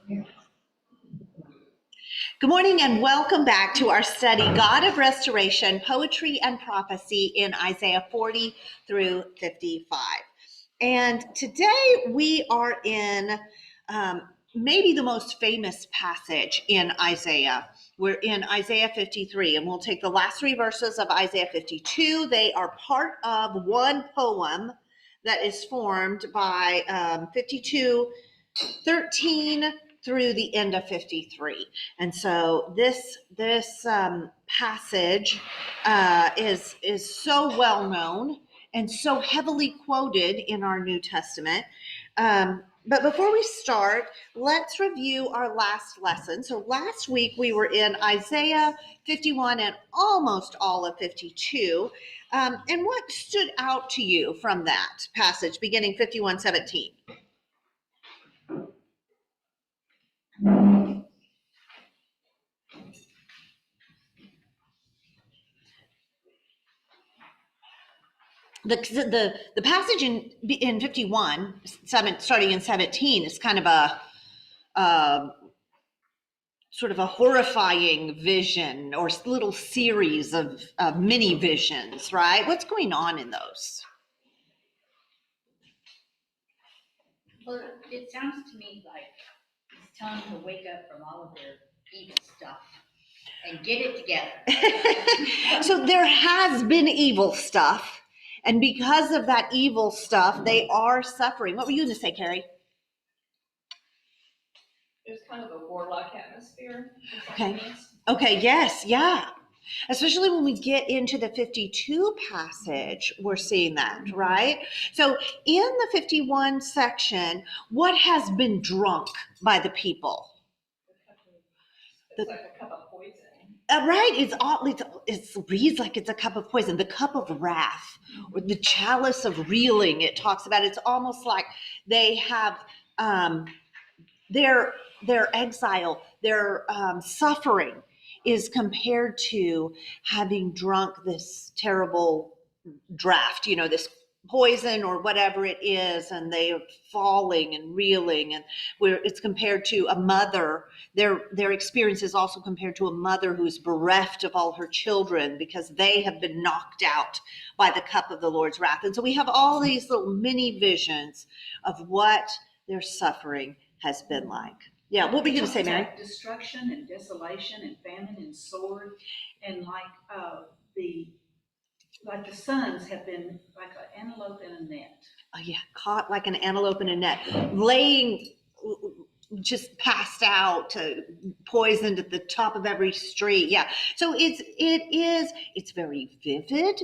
Good morning and welcome back to our study, God of Restoration, Poetry and Prophecy in Isaiah 40 through 55. And today we are in maybe the most famous passage in Isaiah. We're in Isaiah 53, and we'll take the last three verses of Isaiah 52. They are part of one poem that is formed by 52:13 through the end of 53. And so this passage is so well known and so heavily quoted in our New Testament. But before we start, let's review our last lesson. So last week we were in Isaiah 51 and almost all of 52. And what stood out to you from that passage beginning 51:17? The passage in 51, starting in 17, is kind of a sort of a horrifying vision or little series of mini visions, right? What's going on in those? Well, it sounds to me like it's telling them to wake up from all of their evil stuff and get it together. So there has been evil stuff, and because of that evil stuff, they are suffering. What were you going to say, Carrie? There's kind of a warlike atmosphere. Okay, yes, yeah. Especially when we get into the 52 passage, we're seeing that, right? So in the 51 section, what has been drunk by the people? It's like a cup of poison. Right, it reads like it's a cup of poison, the cup of wrath, or the chalice of reeling. It talks about it's almost like they have their exile, their suffering is compared to having drunk this terrible draft, this poison or whatever it is, and they are falling and reeling, and where it's compared to a mother. Their experience is also compared to a mother who's bereft of all her children because they have been knocked out by the cup of the Lord's wrath. And so we have all these little mini visions of what their suffering has been like. Yeah, what were you going to say, Mary? Destruction and desolation and famine and sword, and the sons have been like an antelope in a net. Oh yeah, caught like an antelope in a net, laying just passed out, poisoned at the top of every street. Yeah, so it's very vivid.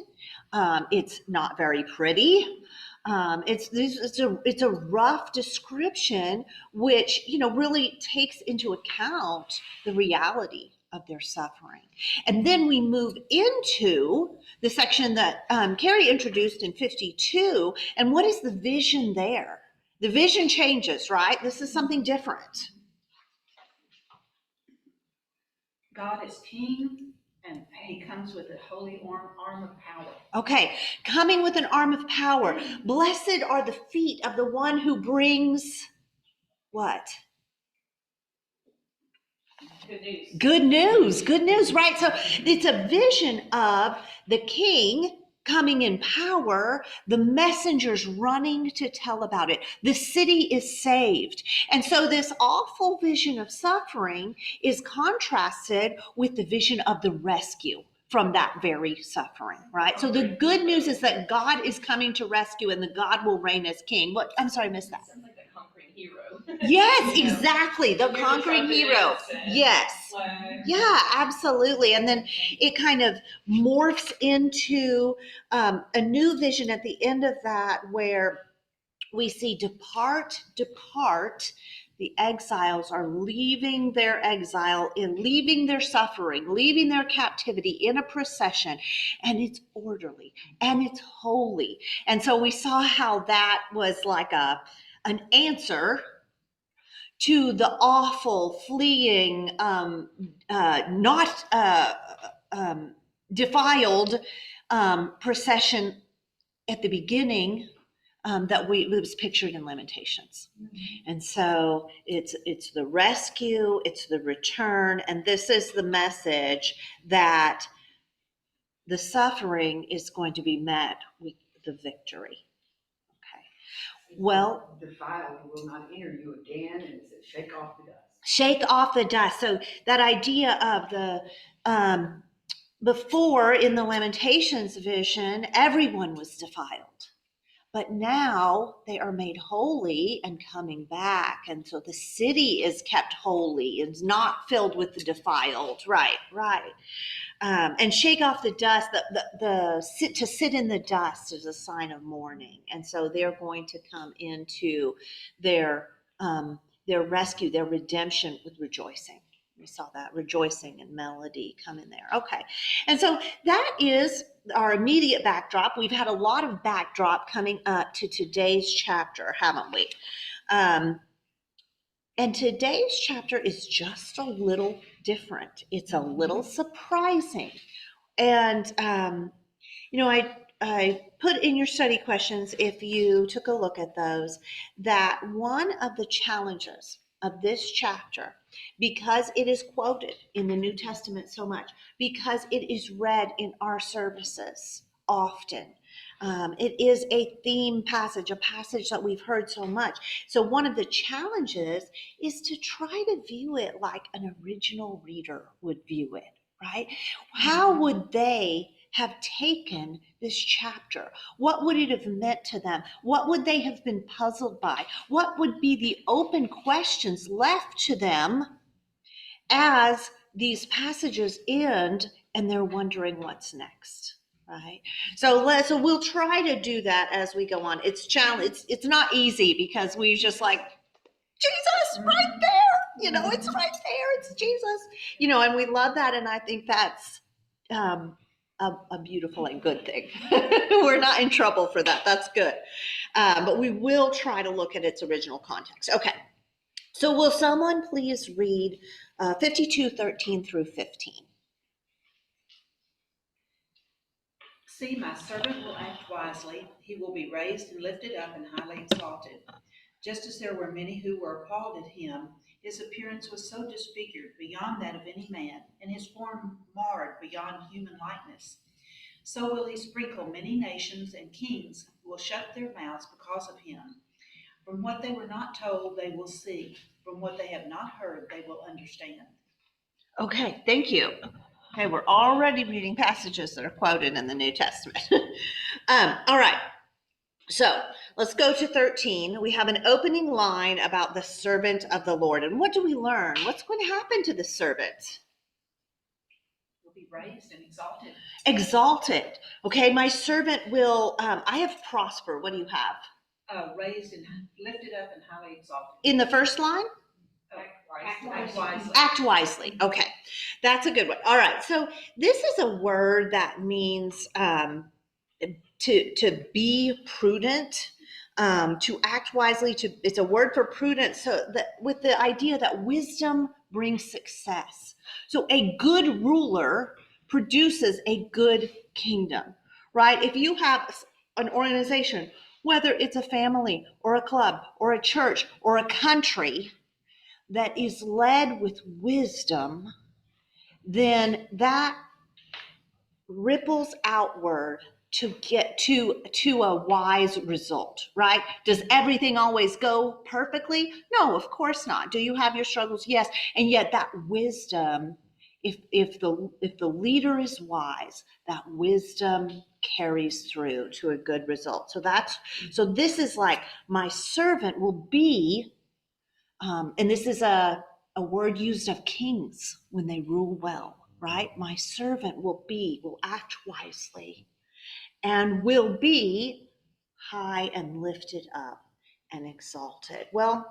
It's not very pretty. It's a rough description, which really takes into account the reality of their suffering. And then we move into the section that Carrie introduced in 52. And what is the vision there? The vision changes, right? This is something different. God is king, and he comes with a holy arm of power. Okay, coming with an arm of power. Blessed are the feet of the one who brings what? Good news. Good news, right? So it's a vision of the king coming in power, the messengers running to tell about it. The city is saved. And so this awful vision of suffering is contrasted with the vision of the rescue from that very suffering, right? So the good news is that God is coming to rescue and that God will reign as king. What? I'm sorry, I missed that. Sounds like the conquering hero. Yes, exactly. The conquering hero. Yes. Yeah, absolutely. And then it kind of morphs into a new vision at the end of that where we see depart. The exiles are leaving their exile and leaving their suffering, leaving their captivity in a procession, and it's orderly and it's holy. And so we saw how that was like an answer to the awful, fleeing, not defiled procession at the beginning that it was pictured in Lamentations. And so it's the rescue, it's the return, and this is the message that the suffering is going to be met with the victory. Okay. Well, defiled will not enter you again, and it says shake off the dust. Shake off the dust. So that idea of the before in the Lamentations vision, everyone was defiled. But now they are made holy and coming back. And so the city is kept holy and not filled with the defiled. Right. And shake off the dust. To sit in the dust is a sign of mourning. And so they're going to come into their rescue, their redemption with rejoicing. We saw that rejoicing and melody come in there. Okay. And so that is our immediate backdrop. We've had a lot of backdrop coming up to today's chapter, haven't we? And today's chapter is just a little different. It's a little surprising. And, I put in your study questions, if you took a look at those, that one of the challenges of this chapter, because it is quoted in the New Testament so much, because it is read in our services often. It is a theme passage, a passage that we've heard so much. So one of the challenges is to try to view it like an original reader would view it, right? How would they have taken this chapter? What would it have meant to them? What would they have been puzzled by? What would be the open questions left to them as these passages end and they're wondering what's next, right? So we'll try to do that as we go on. It's not easy because we just like, Jesus, right there, it's right there, it's Jesus, and we love that, and I think that's a beautiful and good thing. We're not in trouble for that. That's good. But we will try to look at its original context. Okay. So will someone please read 52:13 through 15? See, my servant will act wisely. He will be raised and lifted up and highly exalted. Just as there were many who were appalled at him, his appearance was so disfigured beyond that of any man, and his form marred beyond human likeness. So will he sprinkle many nations, and kings will shut their mouths because of him. From what they were not told, they will see. From what they have not heard, they will understand. Okay, thank you. Okay, we're already reading passages that are quoted in the New Testament. All right. So let's go to 13. We have an opening line about the servant of the Lord. And what do we learn? What's going to happen to the servant? Will be raised and exalted. Exalted. Okay, my servant will, I have prosper. What do you have? Raised and lifted up and highly exalted. In the first line? Act wisely. Act wisely. Okay, that's a good one. All right, so this is a word that means to be prudent, to act wisely. It's a word for prudence. So that with the idea that wisdom brings success. So a good ruler produces a good kingdom, right? If you have an organization, whether it's a family or a club or a church or a country that is led with wisdom, then that ripples outward to get to a wise result, right? Does everything always go perfectly? No, of course not. Do you have your struggles? Yes. And yet that wisdom, if the leader is wise, that wisdom carries through to a good result. So this is like, my servant will be, and this is a word used of kings when they rule well, right? My servant will act wisely and will be high and lifted up and exalted. Well,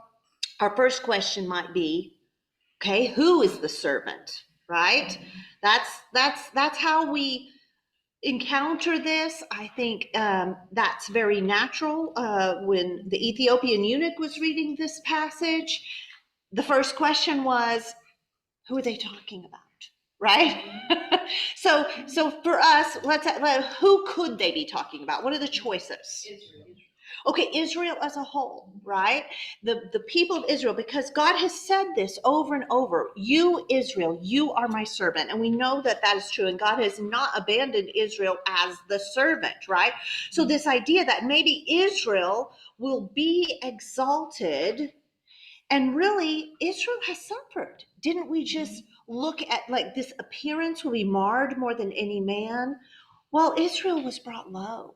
our first question might be, okay, who is the servant, right? That's how we encounter this. I think that's very natural. When the Ethiopian eunuch was reading this passage, the first question was, who are they talking about? Right? So for us, who could they be talking about? What are the choices? Israel. Okay, Israel as a whole, right? The people of Israel, because God has said this over and over. You, Israel, you are my servant. And we know that that is true. And God has not abandoned Israel as the servant, right? So this idea that maybe Israel will be exalted, and really Israel has suffered. Didn't we just look at like this appearance will be marred more than any man? Well, Israel was brought low.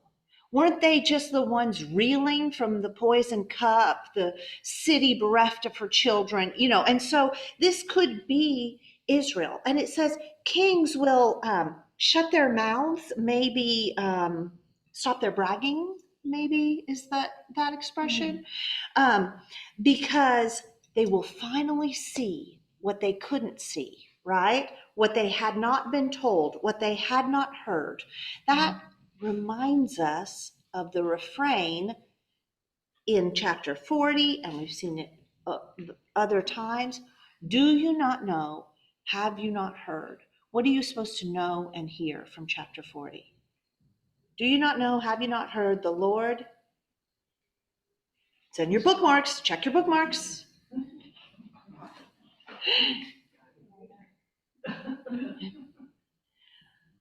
Weren't they just the ones reeling from the poison cup, the city bereft of her children, And so this could be Israel. And it says kings will shut their mouths, maybe stop their bragging, maybe is that expression? Because they will finally see what they couldn't see, right? What they had not been told, what they had not heard. That reminds us of the refrain in chapter 40, and we've seen it other times. Do you not know? Have you not heard? What are you supposed to know and hear from chapter 40? Do you not know? Have you not heard? The Lord. It's in your bookmarks. Check your bookmarks.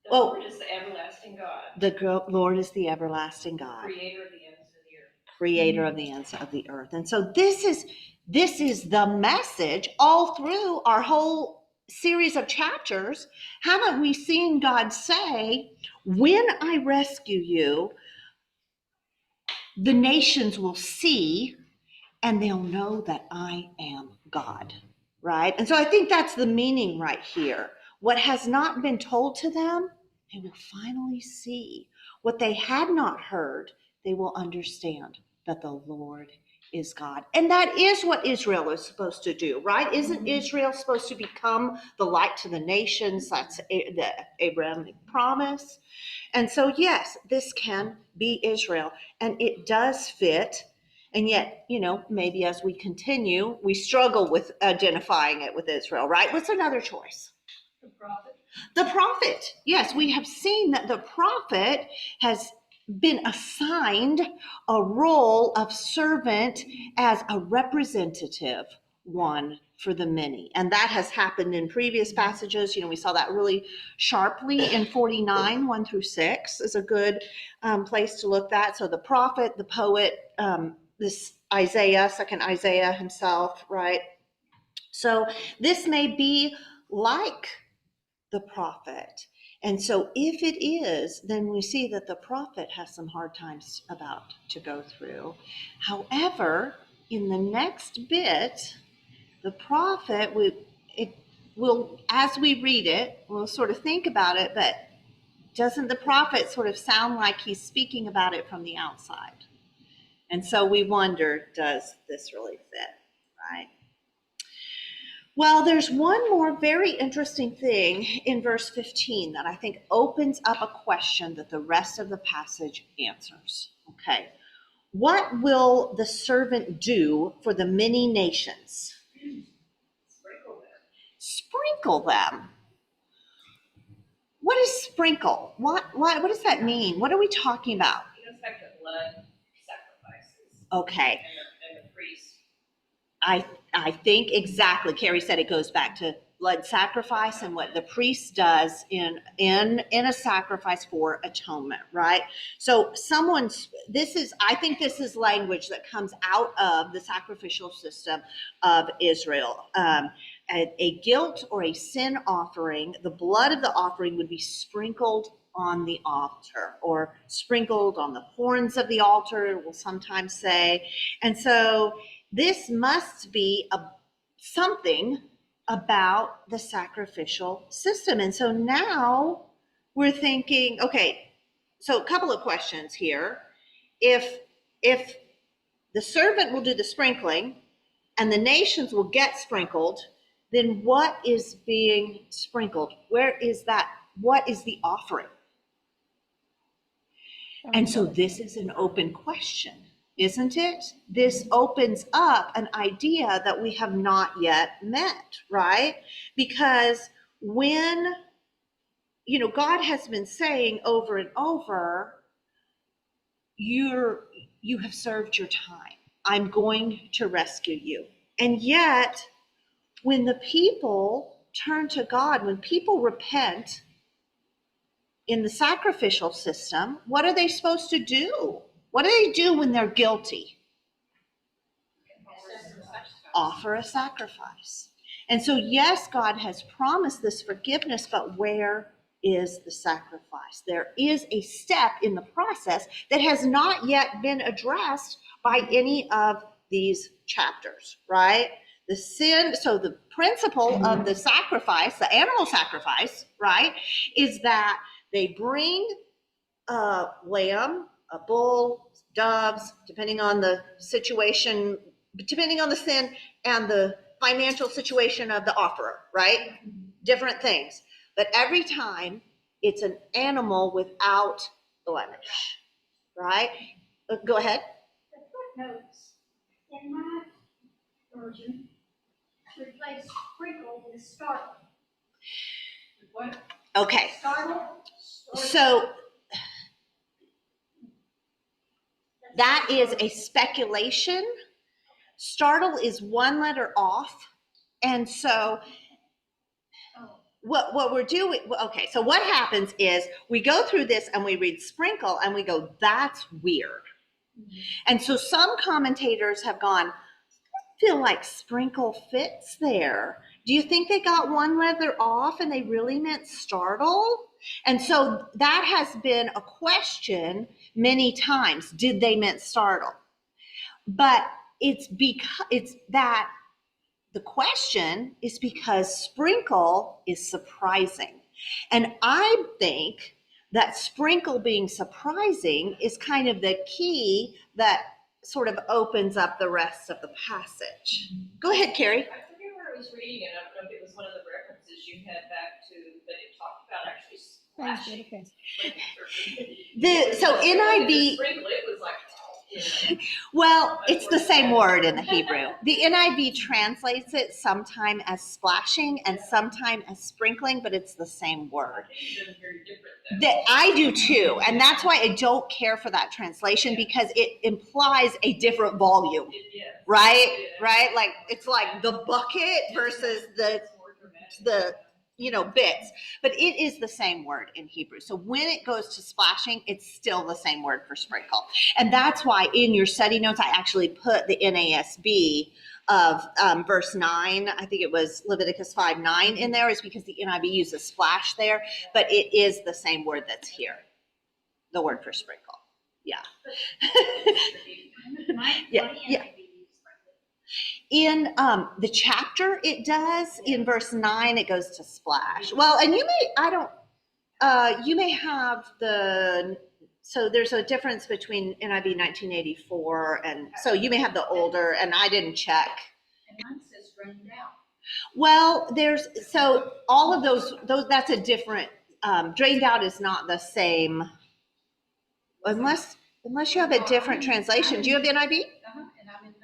The Oh. Lord is the everlasting God, The Lord is the everlasting God, creator of the ends of the earth. creator of the ends of the earth. And so this is the message all through our whole series of chapters. Haven't we seen God say, when I rescue you, the nations will see and they'll know that I am God, right? And so I think that's the meaning right here. What has not been told to them, they will finally see. What they had not heard, they will understand that the Lord is God. And that is what Israel is supposed to do, right? Isn't Israel supposed to become the light to the nations? That's the Abrahamic promise. And so, yes, this can be Israel, and it does fit. And yet, maybe as we continue, we struggle with identifying it with Israel, right? What's another choice? The prophet. The prophet. Yes, we have seen that the prophet has been assigned a role of servant as a representative one for the many. And that has happened in previous passages. We saw that really sharply in 49, 1-6 is a good place to look at. So the prophet, the poet, this Isaiah, second Isaiah himself, right? So this may be like the prophet. And so if it is, then we see that the prophet has some hard times about to go through. However, in the next bit, the prophet, will, as we read it, we'll sort of think about it, but doesn't the prophet sort of sound like he's speaking about it from the outside? And so we wonder, does this really fit, right? Well, there's one more very interesting thing in verse 15 that I think opens up a question that the rest of the passage answers. Okay. What will the servant do for the many nations? Sprinkle them. Sprinkle them. What is sprinkle? What does that mean? What are we talking about? It goes back to blood sacrifices. Okay. And the priest. I think exactly. Carrie said it goes back to blood sacrifice and what the priest does in a sacrifice for atonement, right? So I think this is language that comes out of the sacrificial system of Israel. A guilt or a sin offering, the blood of the offering would be sprinkled on the altar or sprinkled on the horns of the altar, we'll sometimes say. And so this must be something about the sacrificial system. And so now we're thinking, okay, so a couple of questions here. If the servant will do the sprinkling and the nations will get sprinkled, then what is being sprinkled? Where is that? What is the offering? And so this is an open question, isn't it? This opens up an idea that we have not yet met, right? Because when, God has been saying over and over, you have served your time. I'm going to rescue you. And yet, when the people turn to God, when people repent in the sacrificial system, what are they supposed to do? What do they do when they're guilty? Offer a sacrifice. And so, yes, God has promised this forgiveness, but where is the sacrifice? There is a step in the process that has not yet been addressed by any of these chapters, right? The sin, so the principle of the sacrifice, the animal sacrifice, right, is that they bring a lamb, a bull, doves, depending on the situation, depending on the sin and the financial situation of the offerer, right? Different things. But every time it's an animal without blemish, right? Go ahead. The footnotes in my version replace sprinkle with startle. What? Okay. Startle? So that is a speculation. Startle is one letter off. And so what we're doing, okay, so what happens is we go through this and we read sprinkle and we go, that's weird. And so some commentators have gone, I feel like sprinkle fits there. Do you think they got one letter off and they really meant startle? And so that has been a question many times. Did they meant startle? But it's that the question is because sprinkle is surprising. And I think that sprinkle being surprising is kind of the key that sort of opens up the rest of the passage. Go ahead, Carrie. I forget where I was reading it. I don't know if it was one of the references you had back to, but it talked about actually splashing. So NIV, Sprinkle, it was like, you know. well, it's the same word in the Hebrew. The NIV translates it sometime as splashing and sometime as sprinkling, but it's the same word. It's very different That I do too, and that's why I don't care for that translation, because it implies a different volume, right? Right? Like it's like the bucket versus the bits, but it is the same word in Hebrew. So when it goes to splashing, it's still the same word for sprinkle. And that's why in your study notes, I actually put the NASB of verse 9, I think it was Leviticus 5:9 in there, is because the NIV uses splash there, but it is the same word that's here, the word for sprinkle. Yeah. Yeah. In the chapter, it does. In verse 9, it goes to splash. Well, and you may have so there's a difference between NIV 1984, and so you may have the older, and I didn't check. And mine says drained out. Well, so all of those, that's a different, drained out is not the same, unless you have a different translation. Do you have the NIV? And I'm in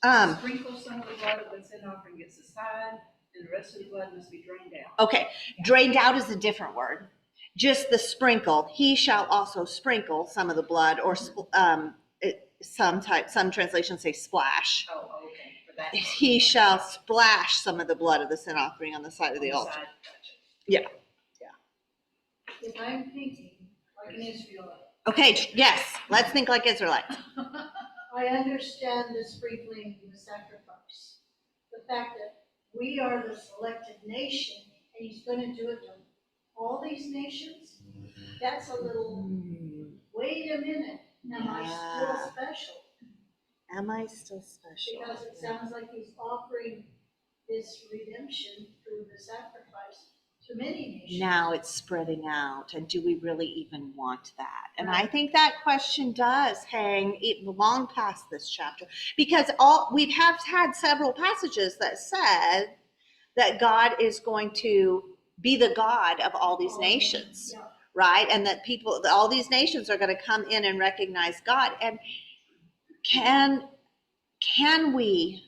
9. Sprinkle some of the blood of the sin offering gets aside, and the rest of the blood must be drained out. Okay, drained out is a different word. Just the sprinkle. He shall also sprinkle some of the blood, or some translations say splash. Oh, okay. For that. He shall splash some of the blood of the sin offering on the side of the altar. Gotcha. Yeah. If I'm thinking like an Israelite, Okay. Yes. Let's think like Israelites. I understand the sprinkling and the sacrifice. The fact that we are the selected nation and he's going to do it to all these nations, that's a little, wait a minute, am I still special? Am I still special? Because it sounds like he's offering this redemption through the sacrifice to many nations. Now it's spreading out, and do we really even want that? And I think that question does hang long past this chapter, because we have had several passages that said that God is going to be the God of all these nations, Yeah. right? And that all these nations are going to come in and recognize God. And can we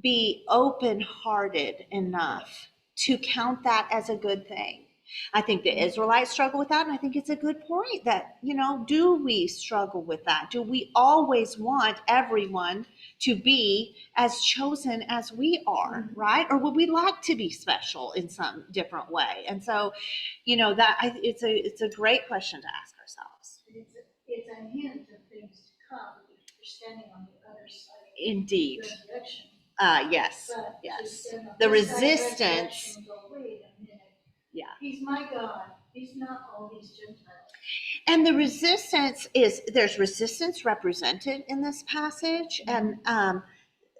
be open-hearted enough to count that as a good thing? I think the Israelites struggle with that, and I think it's a good point that, do we struggle with that? Do we always want everyone to be as chosen as we are, right? Or would we like to be special in some different way? And so, it's a great question to ask ourselves. It's a hint of things to come if you're standing on the other side Indeed. of the resurrection. Yes. But to Yes. stand on The this side of resistance. resurrection and go, wait a minute. Yeah. He's my God. He's not all these Gentiles. And the resistance there's resistance represented in this passage, and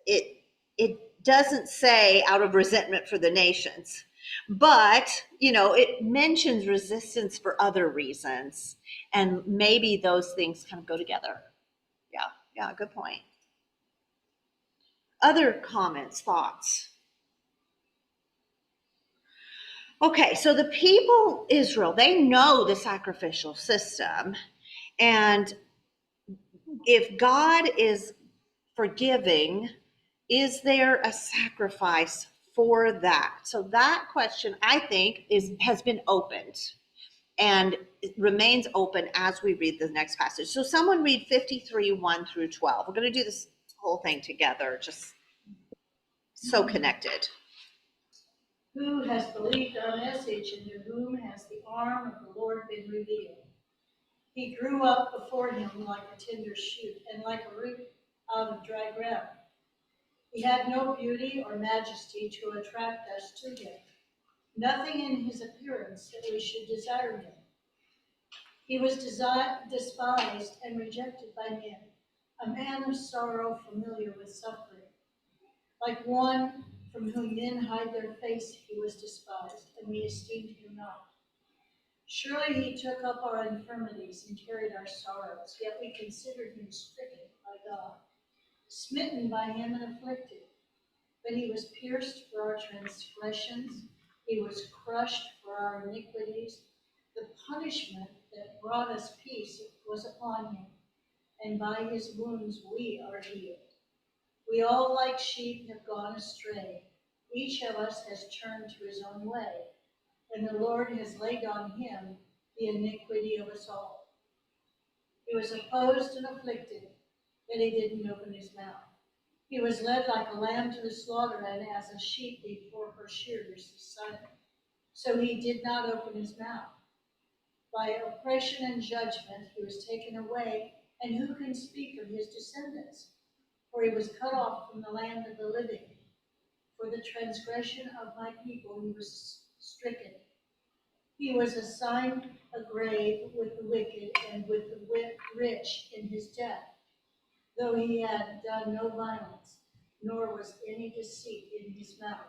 it doesn't say out of resentment for the nations, but it mentions resistance for other reasons, and maybe those things kind of go together. Yeah, good point. Other comments, thoughts? Okay, so the people Israel, they know the sacrificial system, and if God is forgiving, is there a sacrifice for that? So that question, I think, has been opened and it remains open as we read the next passage. So someone read 53, 1 through 12. We're going to do this whole thing together, just so connected. Who has believed our message, and to whom has the arm of the Lord been revealed? He grew up before him like a tender shoot, and like a root out of dry ground. He had no beauty or majesty to attract us to him, nothing in his appearance that we should desire him. He was despised and rejected by men, a man of sorrow, familiar with suffering. Like one from whom men hide their face, he was despised, and we esteemed him not. Surely he took up our infirmities and carried our sorrows, yet we considered him stricken by God, smitten by him and afflicted. But he was pierced for our transgressions, he was crushed for our iniquities. The punishment that brought us peace was upon him, and by his wounds we are healed. We all like sheep have gone astray. Each of us has turned to his own way, and the Lord has laid on him the iniquity of us all. He was opposed and afflicted, yet he didn't open his mouth. He was led like a lamb to the slaughter, and as a sheep before her shearers is silent. So he did not open his mouth. By oppression and judgment he was taken away, and who can speak of his descendants? For he was cut off from the land of the living. For the transgression of my people he was stricken. He was assigned a grave with the wicked and with the rich in his death, though he had done no violence, nor was any deceit in his mouth.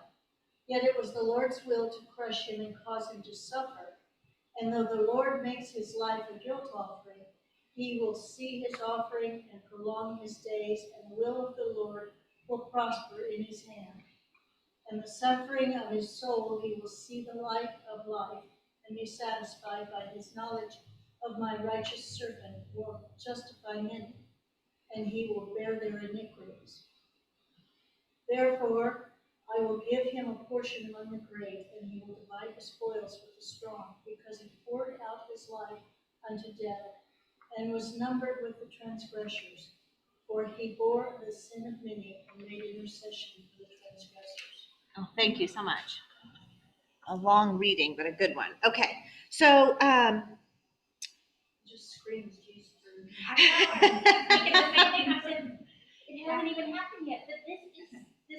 Yet it was the Lord's will to crush him and cause him to suffer. And though the Lord makes his life a guilt offering, he will see his offering and prolong his days, and the will of the Lord will prosper in his hand. And the suffering of his soul he will see the light of life, and be satisfied by his knowledge of my righteous servant will justify many, and he will bear their iniquities. Therefore, I will give him a portion among the great, and he will divide the spoils with the strong, because he poured out his life unto death, and was numbered with the transgressors. For he bore the sin of many, and made intercession for the transgressors. Oh, thank you so much. A long reading, but a good one. Okay, so Just screams Jesus. I know, I'm thinking the same thing. I said, it hasn't even happened yet, but this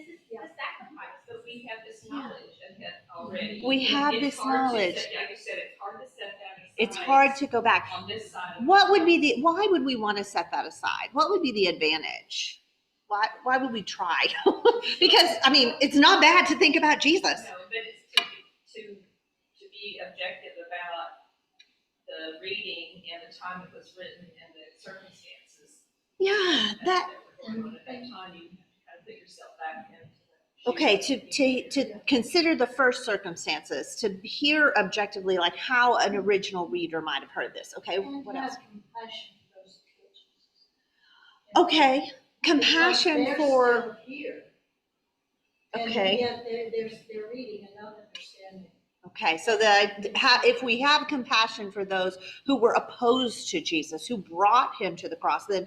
is the sacrifice. But we have this knowledge ahead already. we have It's this hard to knowledge. set- Like you said, it's hard to set that aside. It's hard to go back. On this side. Why would we want to set that aside? What would be the advantage? Why would we try? Because, I mean, it's not bad to think about Jesus. No, but it's to be objective about the reading and the time it was written and the circumstances Yeah, that were going on at that time. You kind of put yourself back into the okay, to consider the first circumstances, to hear objectively like how an original reader might have heard this. Okay, And what have else? compassion for those occasions. Okay, compassion Because for, they're still here. And okay, yet they're reading and not understanding. Okay, so if we have compassion for those who were opposed to Jesus, who brought him to the cross, then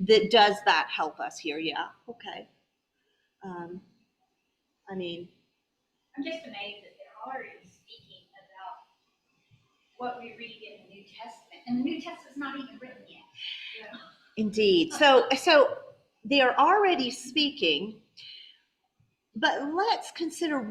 does that help us here? Yeah, okay. I mean, I'm just amazed that they're already speaking about what we read in the New Testament, and the New Testament's not even written yet. indeed. So they're already speaking, but let's consider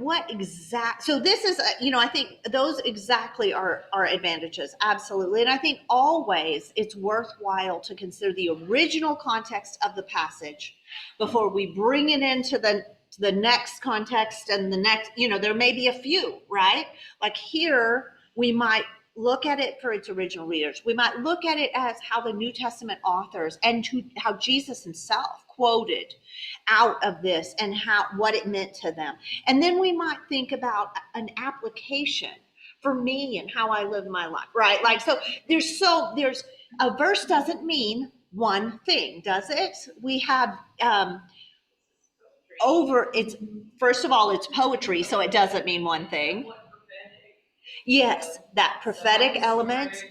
so this is, I think those exactly are advantages, absolutely. And I think always it's worthwhile to consider the original context of the passage before we bring it into the next context and the next, there may be a few, right? Like here, we might look at it for its original readers. We might look at it as how the New Testament authors and how Jesus himself quoted out of this and what it meant to them. And then we might think about an application for me and how I live my life, right? Like, so there's a verse doesn't mean one thing, does it? We have, it's, first of all, it's poetry, so it doesn't mean one thing. Yes, that prophetic element.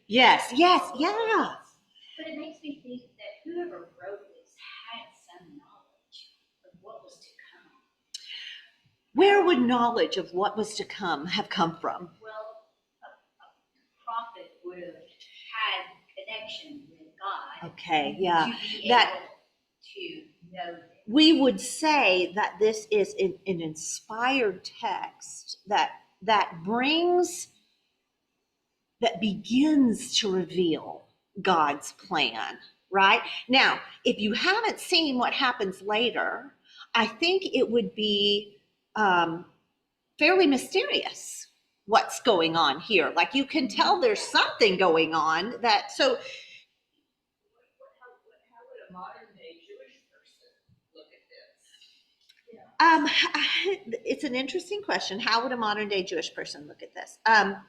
Yes, yeah. But it makes me think that whoever wrote this had some knowledge of what was to come. Where would knowledge of what was to come have come from? Well, a prophet would have had connection with God. Okay, yeah. To be That able to know this. We would say that this is an inspired text that begins to reveal God's plan, right? Now, if you haven't seen what happens later, I think it would be fairly mysterious what's going on here. Like, you can tell there's something going on so. How would a modern day Jewish person look at this? It's an interesting question. How would a modern day Jewish person look at this? Now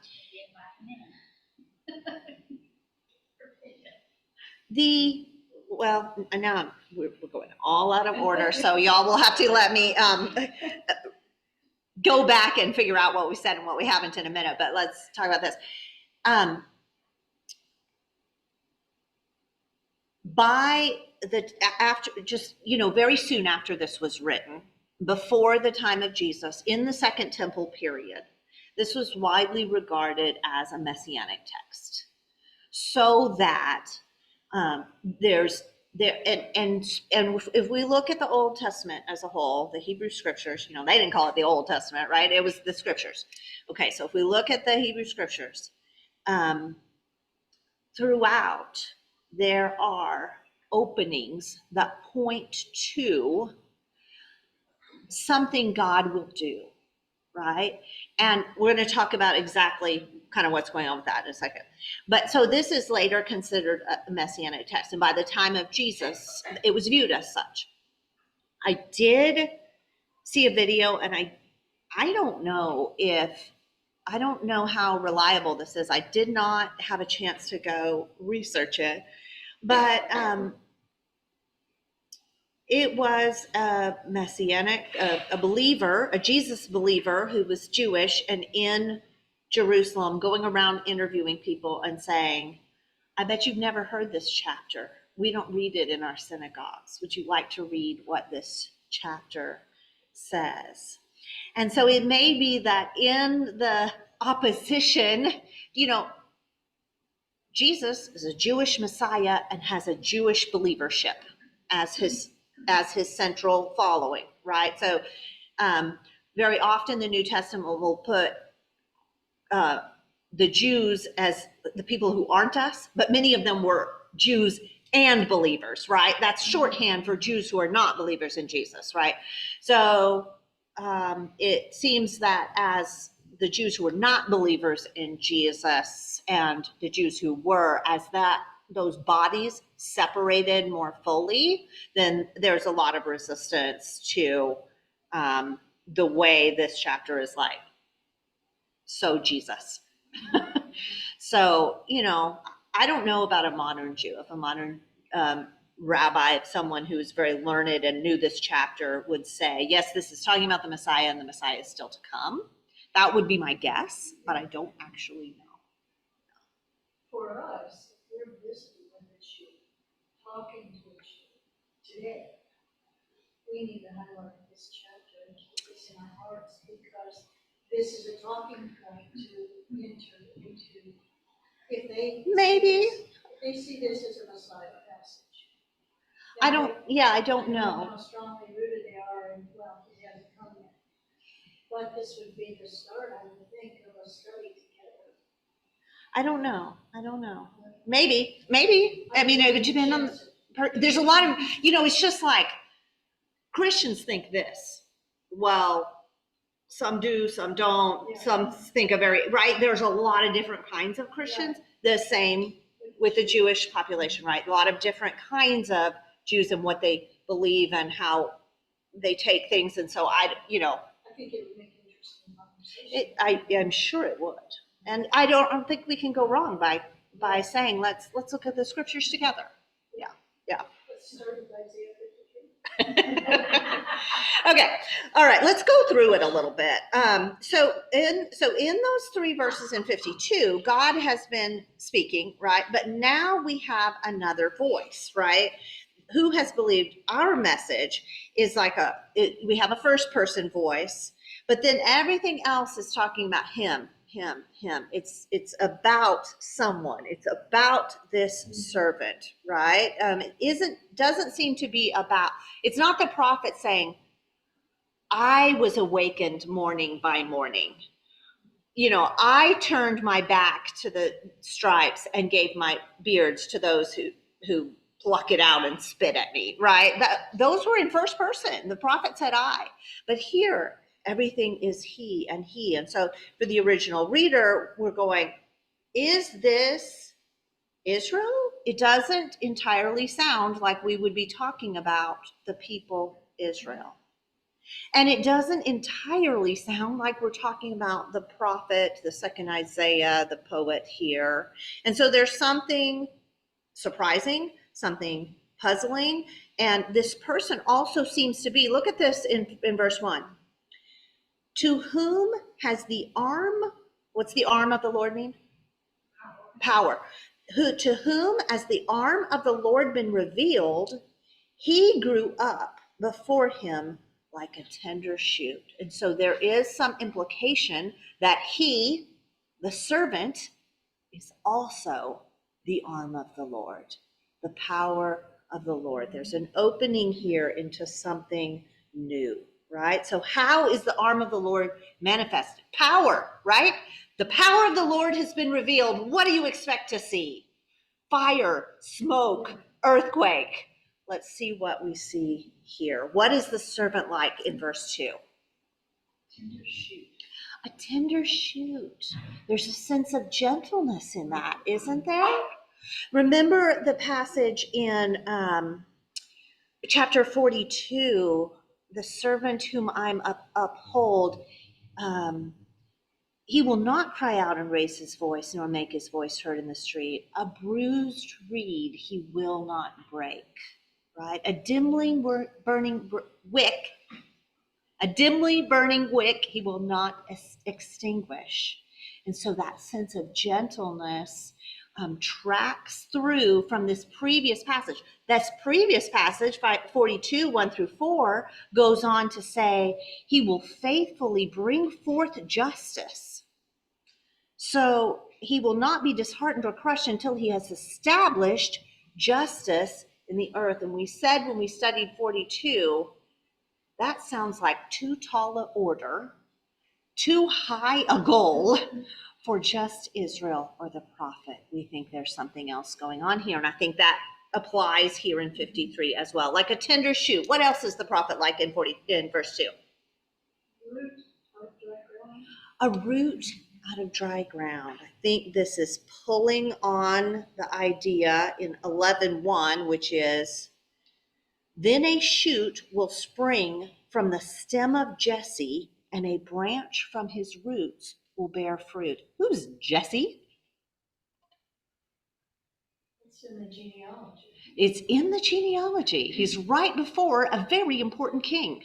we're going all out of order, so y'all will have to let me go back and figure out what we said and what we haven't in a minute, but let's talk about this. Very soon after this was written, before the time of Jesus, in the Second Temple period, this was widely regarded as a messianic text. So that if we look at the Old Testament as a whole, the Hebrew scriptures, they didn't call it the Old Testament, right? It was the scriptures. Okay, so if we look at the Hebrew scriptures, throughout, there are openings that point to something God will do, right? And we're going to talk about exactly kind of what's going on with that in a second. But so this is later considered a messianic text. And by the time of Jesus, it was viewed as such. I did see a video, and I don't know how reliable this is. I did not have a chance to go research it, but it was a messianic, a believer, a Jesus believer who was Jewish and in Jerusalem, going around interviewing people and saying, I bet you've never heard this chapter. We don't read it in our synagogues. Would you like to read what this chapter says? And so it may be that in the opposition, Jesus is a Jewish Messiah and has a Jewish believership as his central following, right? So very often the New Testament will put the Jews as the people who aren't us, but many of them were Jews and believers, right? That's shorthand for Jews who are not believers in Jesus, right? So it seems that as the Jews who were not believers in Jesus and the Jews who were, as those bodies separated more fully, then there's a lot of resistance to the way this chapter is like, so Jesus. So, I don't know about a modern Jew. If a modern rabbi, if someone who's very learned and knew this chapter would say, yes, this is talking about the Messiah and the Messiah is still to come. That would be my guess, but I don't actually know. For us, if we're visiting with a Jew, talking to a Jew today, we need to highlight this chapter and keep this in our hearts, because this is a talking point to enter into. If they. Maybe. If they see this as a Messiah passage. I don't know. How strongly rooted they are in, well, he hasn't come yet. But this would be the start, I would think, of a study together. I don't know. Maybe. I mean, it would depend on, there's a lot of, it's just like Christians think this. Well, some do, some don't, Yeah. some think right? There's a lot of different kinds of Christians. The same with the Jewish population, right? A lot of different kinds of Jews and what they believe and how they take things. And so I think it would make an interesting conversation. I'm sure it would. And I don't think we can go wrong by saying, let's look at the scriptures together. Let's start with Isaiah 53. Okay. All right. Let's go through it a little bit. So in those 3 verses in 52, God has been speaking, right? But now we have another voice, right? Who has believed our message is like we have a first person voice, but then everything else is talking about him. It's about someone. It's about this servant, right? It doesn't seem to be about, it's not the prophet saying, I was awakened morning by morning. I turned my back to the stripes and gave my beards to those who pluck it out and spit at me, right? Those were in first person. The prophet said I. But here, everything is he and he. And so for the original reader, we're going, is this Israel? It doesn't entirely sound like we would be talking about the people Israel. And it doesn't entirely sound like we're talking about the prophet, the second Isaiah, the poet here. And so there's something surprising, something puzzling. And this person also seems to be, look at this in verse 1. To whom has the arm, what's the arm of the Lord mean? Power. To whom has the arm of the Lord been revealed, he grew up before him like a tender shoot. And so there is some implication that he, the servant, is also the arm of the Lord, the power of the Lord. There's an opening here into something new, right? So how is the arm of the Lord manifested? Power, right? The power of the Lord has been revealed. What do you expect to see? Fire, smoke, earthquake. Let's see what we see here. What is the servant like in verse 2? Tender shoot. A tender shoot. There's a sense of gentleness in that, isn't there? Remember the passage in chapter 42, the servant whom I'm uphold, he will not cry out and raise his voice, nor make his voice heard in the street. A bruised reed he will not break, right? A dimly burning wick he will not extinguish. And so that sense of gentleness tracks through from this previous passage. This previous passage, 42, 1-4, goes on to say, he will faithfully bring forth justice. So he will not be disheartened or crushed until he has established justice in the earth. And we said when we studied 42, that sounds like too tall an order, too high a goal for just Israel or the prophet. We think there's something else going on here. And I think that applies here in 53 as well. Like a tender shoot. What else is the prophet like in verse 2? A root out of dry ground. I think this is pulling on the idea in 11:1, which is, then a shoot will spring from the stem of Jesse, and a branch from his roots will bear fruit. Who's Jesse? It's in the genealogy. It's in the genealogy. He's right before a very important king,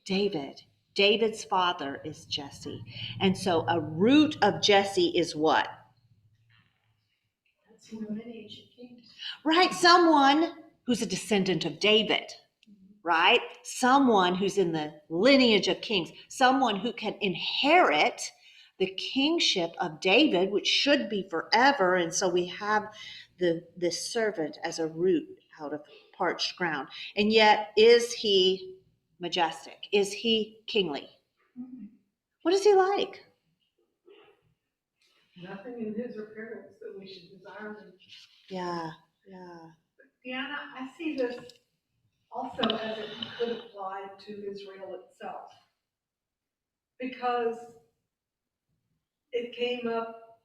David. David's father is Jesse. And so a root of Jesse is what? That's in the lineage of kings. Right? Someone who's a descendant of David, right? Someone who's in the lineage of kings, someone who can inherit the kingship of David, which should be forever. And so we have this servant as a root out of parched ground. And yet, is he majestic? Is he kingly? What is he like? Nothing in his appearance that we should desire him. Yeah. Deanna, I see this also as it could apply to Israel itself. Because it came up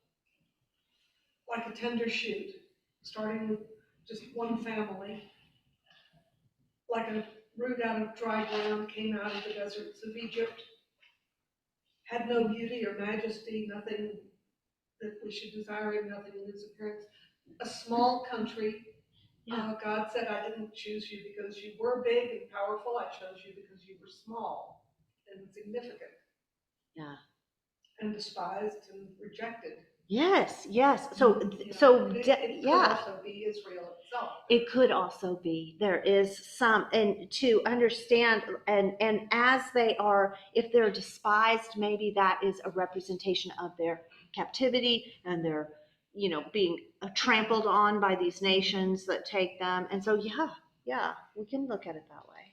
like a tender shoot, starting with just one family. Like a root out of dry ground came out of the deserts of Egypt. Had no beauty or majesty, nothing that we should desire him, nothing in his appearance. A small country. God said, I didn't choose you because you were big and powerful. I chose you because you were small and insignificant. Yeah. And despised and rejected. Yes. So, You know, so it could yeah. also be Israel itself. It could also be. There is some, and to understand, and as they are, if they're despised, maybe that is a representation of their captivity and their, being trampled on by these nations that take them. And so, yeah, we can look at it that way.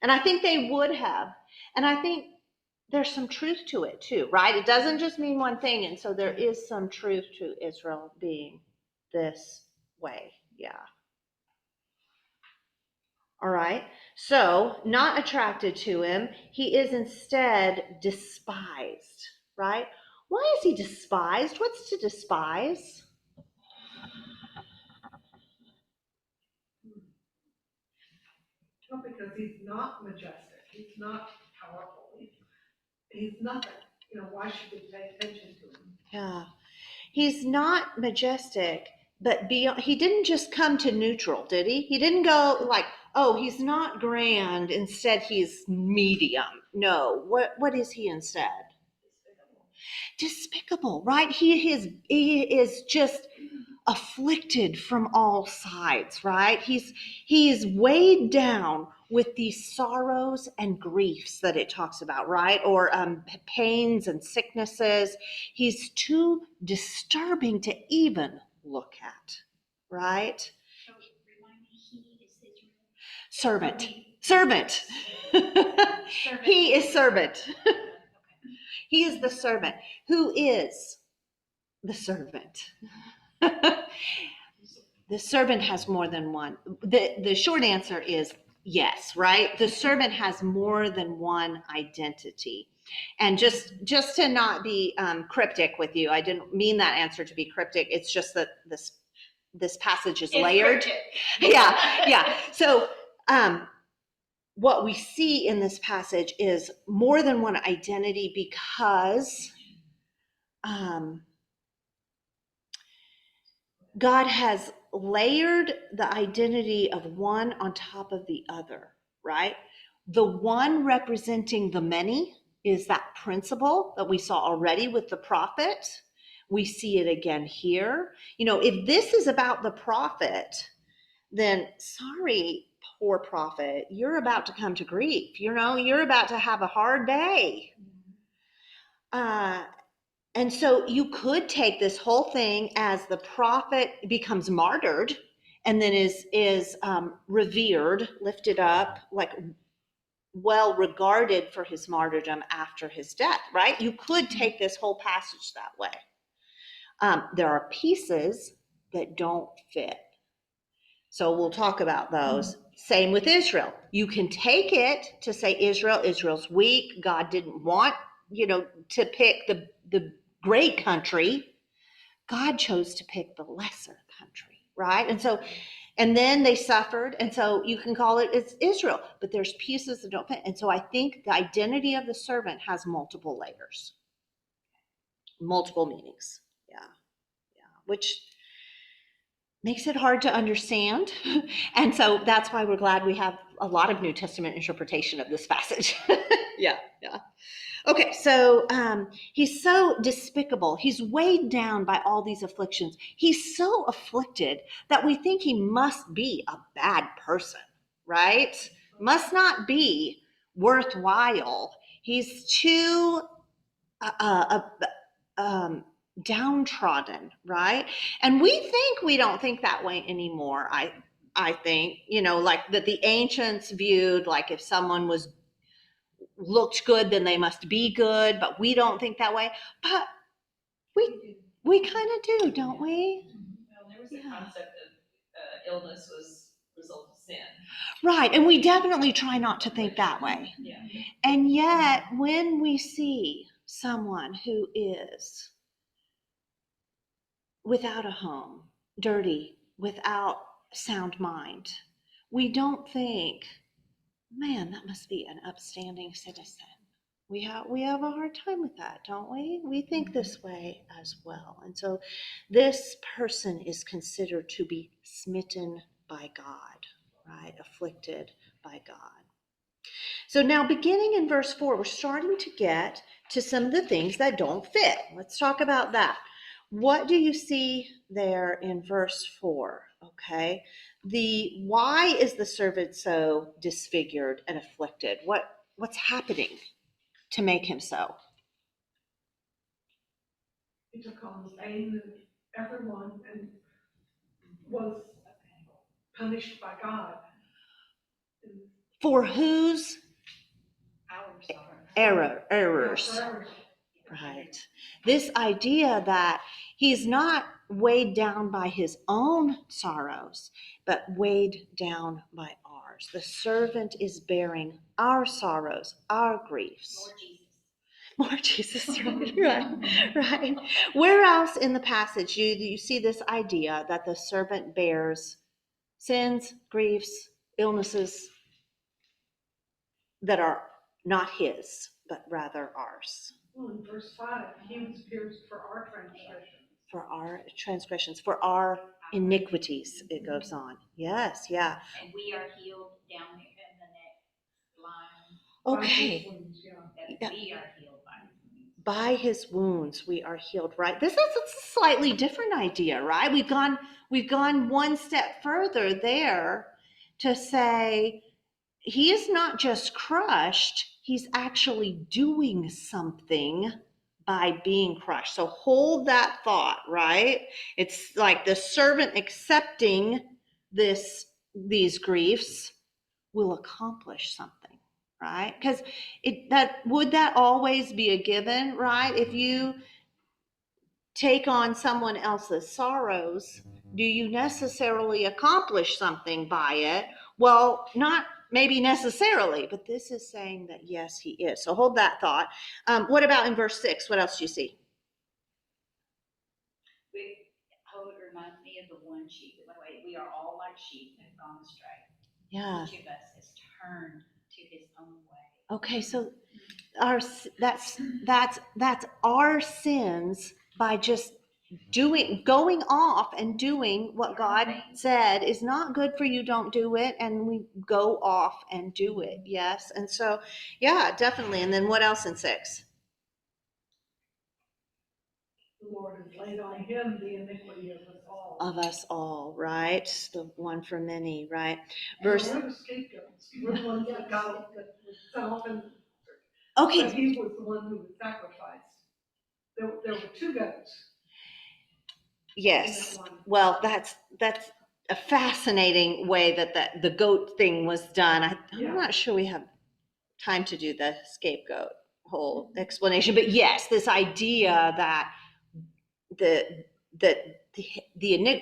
And I think they would have. And I think there's some truth to it too, right? It doesn't just mean one thing. And so there is some truth to Israel being this way. Yeah. All right. So, not attracted to him. He is instead despised, right? Why is he despised? What's to despise? Not because he's not majestic, he's not powerful, he's nothing. Why should we pay attention to him? Yeah. He's not majestic, but he didn't just come to neutral, did he? He didn't go like, oh, he's not grand, instead he's medium. No. What is he instead? Despicable, right? He is just afflicted from all sides, right? He's weighed down with these sorrows and griefs that it talks about, right? Or pains and sicknesses. He's too disturbing to even look at, right? So remind me, he is Israel. Servant. He is servant. He is the servant. Who is the servant? The servant has more than one. The short answer is yes, right? The servant has more than one identity. And just to not be cryptic with you, I didn't mean that answer to be cryptic. It's just that this passage is layered. Yeah. So what we see in this passage is more than one identity because God has layered the identity of one on top of the other, right? The one representing the many is that principle that we saw already with the prophet. We see it again here. If this is about the prophet, then sorry, poor prophet, you're about to come to grief. You're about to have a hard day. And so you could take this whole thing as the prophet becomes martyred and then is revered, lifted up, like well regarded for his martyrdom after his death, right? You could take this whole passage that way. There are pieces that don't fit. So we'll talk about those. Same with Israel. You can take it to say Israel's weak. God didn't want, to pick the great country. God chose to pick the lesser country, right? And then they suffered. And so you can call it's Israel, but there's pieces that don't fit. And so I think the identity of the servant has multiple layers, multiple meanings. Yeah. Which makes it hard to understand. And so that's why we're glad we have a lot of New Testament interpretation of this passage. Yeah. Okay, so he's so despicable. He's weighed down by all these afflictions. He's so afflicted that we think he must be a bad person, right? Must not be worthwhile. He's too downtrodden, right? And we don't think that way anymore. I think, like that the ancients viewed like if someone looked good, then they must be good, but we don't think that way. But we kind of do, don't we? Well, there was a Yeah. concept of illness was a result of sin. Right, and we definitely try not to think that way. Yeah. And yet, when we see someone who is without a home, dirty, without sound mind, we don't think, man, that must be an upstanding citizen. We have a hard time with that, don't we? We think this way as well. And so this person is considered to be smitten by God, right? Afflicted by God. So now beginning in verse 4, we're starting to get to some of the things that don't fit. Let's talk about that. What do you see there in verse 4? Okay. Why is the servant so disfigured and afflicted? What's happening to make him so? He took on the pain of everyone and was punished by God. For whose errors? Forever. Right. This idea that he's not weighed down by his own sorrows, but weighed down by ours. The servant is bearing our sorrows, our griefs. More Jesus, right. Where else in the passage do you see this idea that the servant bears sins, griefs, illnesses that are not his, but rather ours? Well, in verse 5, he was pierced for our transgressions. For our transgressions, for our iniquities, it goes on. Yes, yeah. And we are healed down here in the next line. By his Okay. wounds, yeah. That we are healed by his wounds. By his wounds we are healed, right? This is a slightly different idea, right? We've gone one step further there to say he is not just crushed, he's actually doing something by being crushed. So hold that thought, right? It's like the servant accepting these griefs will accomplish something, right? Because would that always be a given, right? If you take on someone else's sorrows, do you necessarily accomplish something by it? Well, not maybe necessarily, but this is saying that yes, he is. So hold that thought. What about in verse 6? What else do you see? It reminds me of the one sheep. By the way, we are all like sheep and have gone astray. Yeah. Each of us has turned to his own way. Okay, so that's our sins by just going off and doing what God said is not good for you, don't do it, and we go off and do it. Yes. And so yeah, definitely. And then what else in 6? The Lord has laid on him the iniquity of us all. Of us all, right? The one for many, right? We're Verse the scapegoats. We're the ones that got that fell and okay. but he was the one who was sacrificed. There were 2 goats. Yes. in that one. Well, that's a fascinating way that the goat thing was done. I'm Yeah. not sure we have time to do the scapegoat whole explanation, but yes, this idea that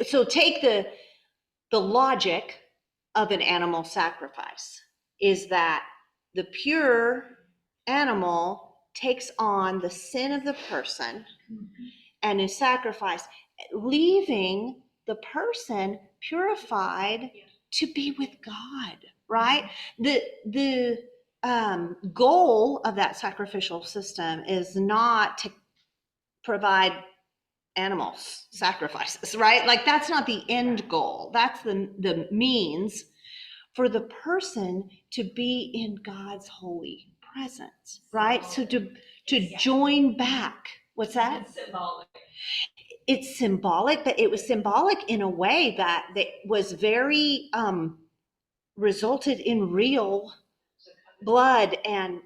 so take the logic of an animal sacrifice is that the pure animal takes on the sin of the person and is sacrificed, leaving the person purified to be with God, right? The goal of that sacrificial system is not to provide animal sacrifices, right? Like that's not the end goal. That's the means for the person to be in God's holy presence, right? So to Yeah. join back. What's that? It's symbolic. It's symbolic, but it was symbolic in a way that was very resulted in real blood and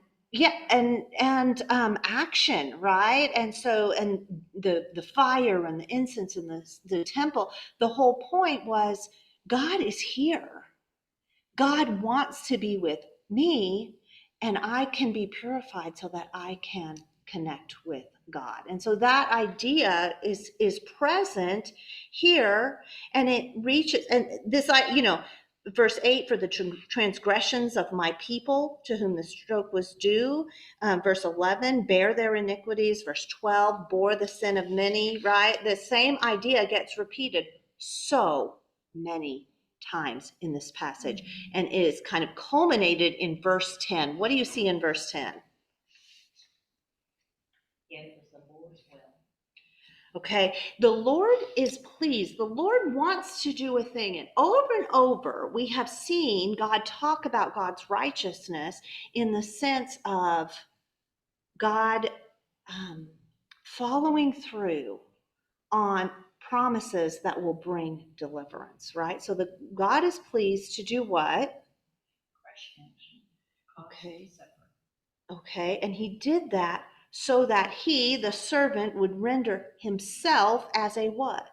action, right? And so, and the fire and the incense and the temple, the whole point was God is here. God wants to be with me, and I can be purified so that I can connect with God. And so that idea is present here, and it reaches, and this, verse 8, for the transgressions of my people to whom the stroke was due. Verse 11, bear their iniquities. Verse 12, bore the sin of many, right? The same idea gets repeated so many times in this passage, and is kind of culminated in verse 10. What do you see in verse 10? Yes, it was the Lord's will. Okay, the Lord is pleased. The Lord wants to do a thing. And over, we have seen God talk about God's righteousness in the sense of God following through on promises that will bring deliverance, right? So God is pleased to do what? Okay. Okay, and he did that so that he, the servant, would render himself as a what?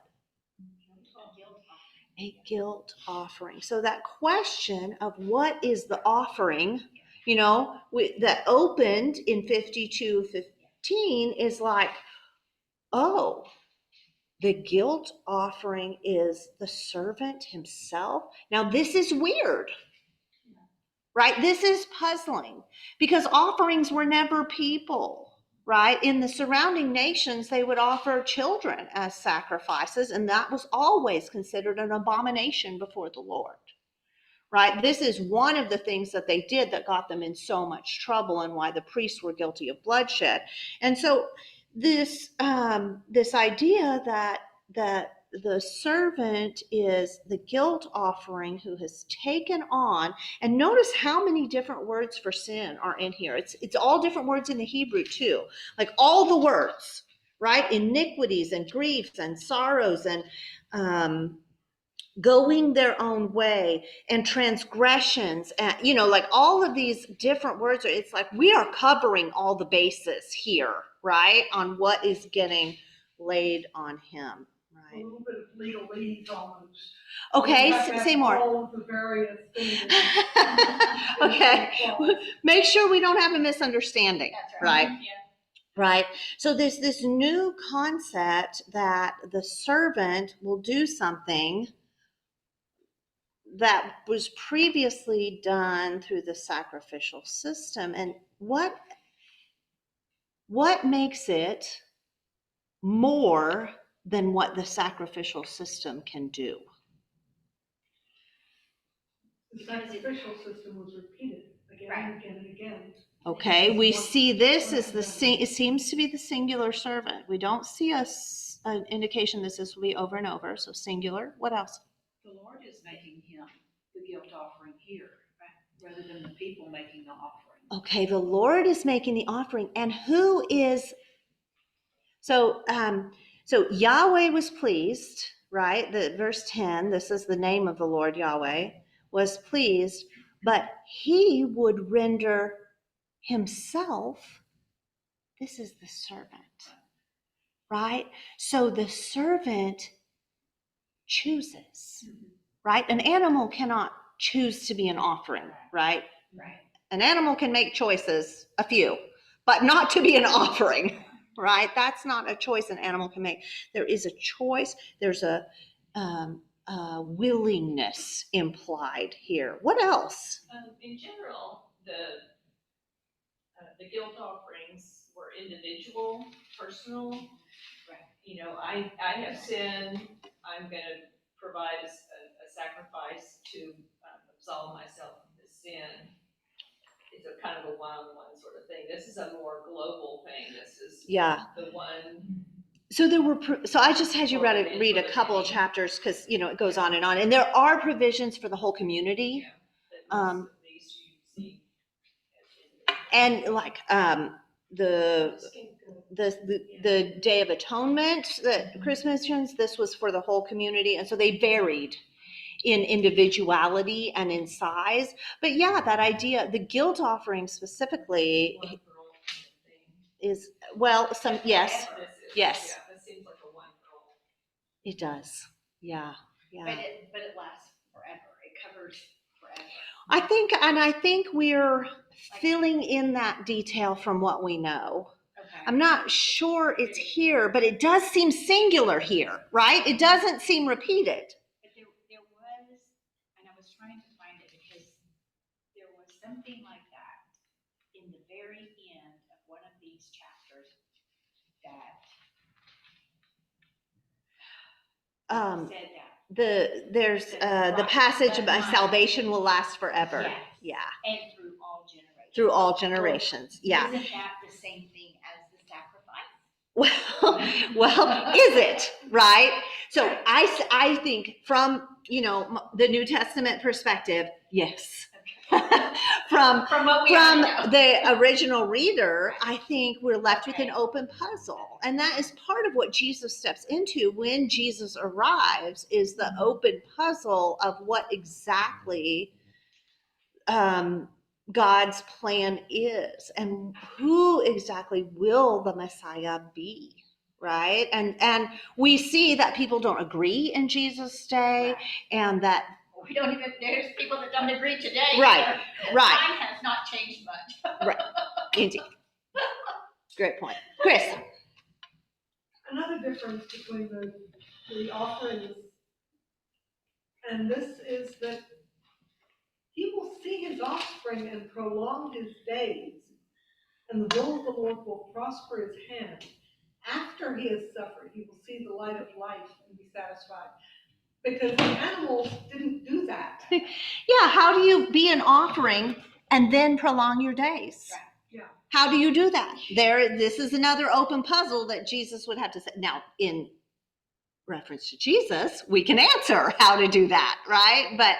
A guilt offering. So that question of what is the offering, that opened in 52:15 is like, oh, the guilt offering is the servant himself. Now this is weird, right? This is puzzling because offerings were never people, right? In the surrounding nations, they would offer children as sacrifices, and that was always considered an abomination before the Lord, right? This is one of the things that they did that got them in so much trouble and why the priests were guilty of bloodshed. And so this idea that the servant is the guilt offering who has taken on, and notice how many different words for sin are in here. It's all different words in the Hebrew too, like all the words, right? Iniquities and griefs and sorrows and going their own way and transgressions, and like all of these different words. It's like we are covering all the bases here, right, on what is getting laid on him. A little bit of legalese almost. Okay, You have to have say more. all of the various things. Okay, make sure we don't have a misunderstanding. That's Right. Yeah. Right. So there's this new concept that the servant will do something that was previously done through the sacrificial system. And what makes it more than what the sacrificial system can do? The sacrificial system was repeated again and again and again. Okay, we see this as it seems to be the singular servant. We don't see an indication this will be over and over. So singular. What else? The Lord is making him the guilt offering here, right? Rather than the people making the offering. Okay, the Lord is making the offering, and who is? So Yahweh was pleased, right? The verse 10. This is the name of the Lord. Yahweh was pleased, but he would render himself. This is the servant, right? So the servant chooses, right? An animal cannot choose to be an offering, right? Right. An animal can make choices, a few, but not to be an offering, right? That's not a choice an animal can make. There is a choice. There's a willingness implied here. What else? In general, the guilt offerings were individual, personal. I have sinned. I'm going to provide a sacrifice to absolve myself from this sin. It's a kind of a one-on-one sort of thing. This is a more global thing. This is the one. So I just had you read a couple of chapters because it goes on, and there are provisions for the whole community. Yeah, that most of these you see as individual. And like, the Day of Atonement, that Christmas tunes, this was for the whole community. And so they varied in individuality and in size. But yeah, that idea, the guilt offering specifically One for all kind of thing. is, well, some, yes, This is- yes. Yeah, this seems like a one for all. it does. Yeah, But yeah. it lasts forever. It covers forever. I think we're filling in that detail from what we know. Okay. I'm not sure it's here, but it does seem singular here, right? It doesn't seem repeated. But there was, and I was trying to find it because there was something like that in the very end of one of these chapters that said that. There's the passage about salvation will last forever. Yes. Yeah. And through all generations. Through all generations. Yeah. Isn't that the same thing as the sacrifice? Well, is it, right? So I think from, the New Testament perspective, yes. From what we already know. the original reader, I think we're left with an open puzzle. And that is part of what Jesus steps into when Jesus arrives, is the open puzzle of what exactly God's plan is and who exactly will the Messiah be, right? And we see that people don't agree in Jesus' day, and that We don't even, there's people that don't agree today. Right, either. right. Time has not changed much. indeed. Great point. Chris. Another difference between the offerings and this is that he will see his offspring and prolong his days, and the will of the Lord will prosper his hand. After he has suffered, he will see the light of life and be satisfied. Because the animals didn't do that. Yeah, how do you be an offering and then prolong your days? Right. Yeah. How do you do that? This is another open puzzle that Jesus would have to say. Now, in reference to Jesus, we can answer how to do that, right? But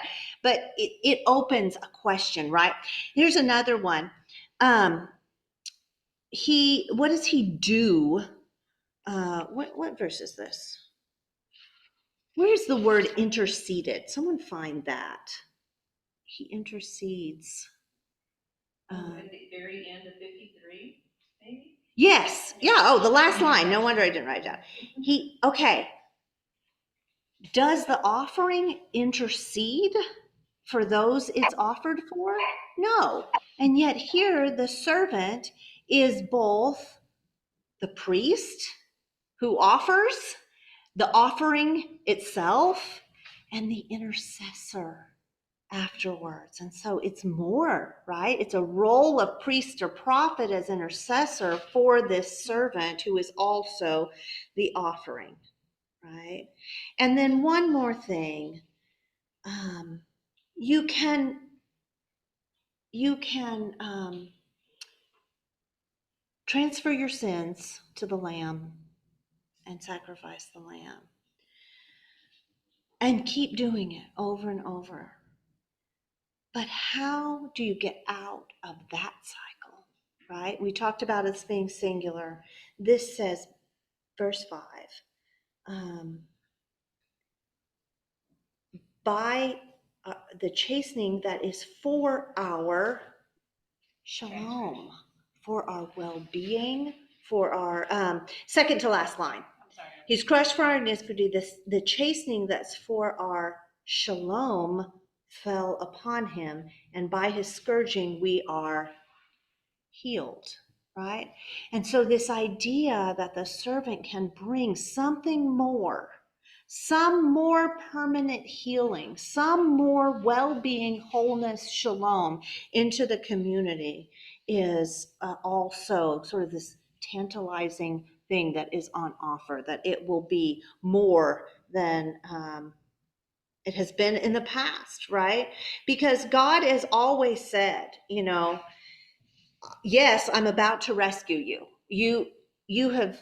it opens a question, right? Here's another one. What does he do? What verse is this? Where's the word interceded? Someone find that. He intercedes. At the very end of 53, maybe? Yes. Yeah. Oh, the last line. No wonder I didn't write it down. Okay. Does the offering intercede for those it's offered for? No. And yet here the servant is both the priest who offers the offering itself and the intercessor afterwards. And so it's more, right? It's a role of priest or prophet as intercessor for this servant who is also the offering, right? And then one more thing, you can transfer your sins to the Lamb and sacrifice the Lamb and keep doing it over and over. But how do you get out of that cycle, right? We talked about it as being singular. This says, verse 5, by the chastening that is for our shalom, for our well-being, for our, second to last line. I'm sorry. He's crushed for our iniquity. The chastening that's for our shalom fell upon him, and by his scourging we are healed, right? And so this idea that the servant can bring something more, some more permanent healing, some more well-being, wholeness, shalom into the community is also sort of this tantalizing thing that is on offer, that it will be more than it has been in the past, right? Because God has always said, yes, I'm about to rescue you. You have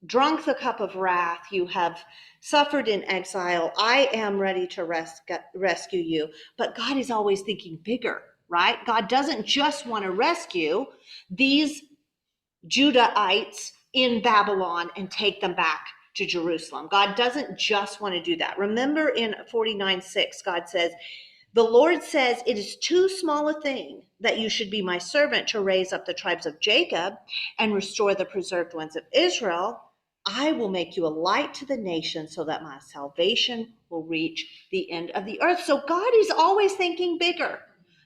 drunk the cup of wrath. You have suffered in exile. I am ready to rescue you. But God is always thinking bigger, right? God doesn't just want to rescue these Judahites in Babylon and take them back to Jerusalem. God doesn't just want to do that. Remember in 49:6, God says, the Lord says, it is too small a thing that you should be my servant to raise up the tribes of Jacob and restore the preserved ones of Israel. I will make you a light to the nations so that my salvation will reach the end of the earth. So God is always thinking bigger.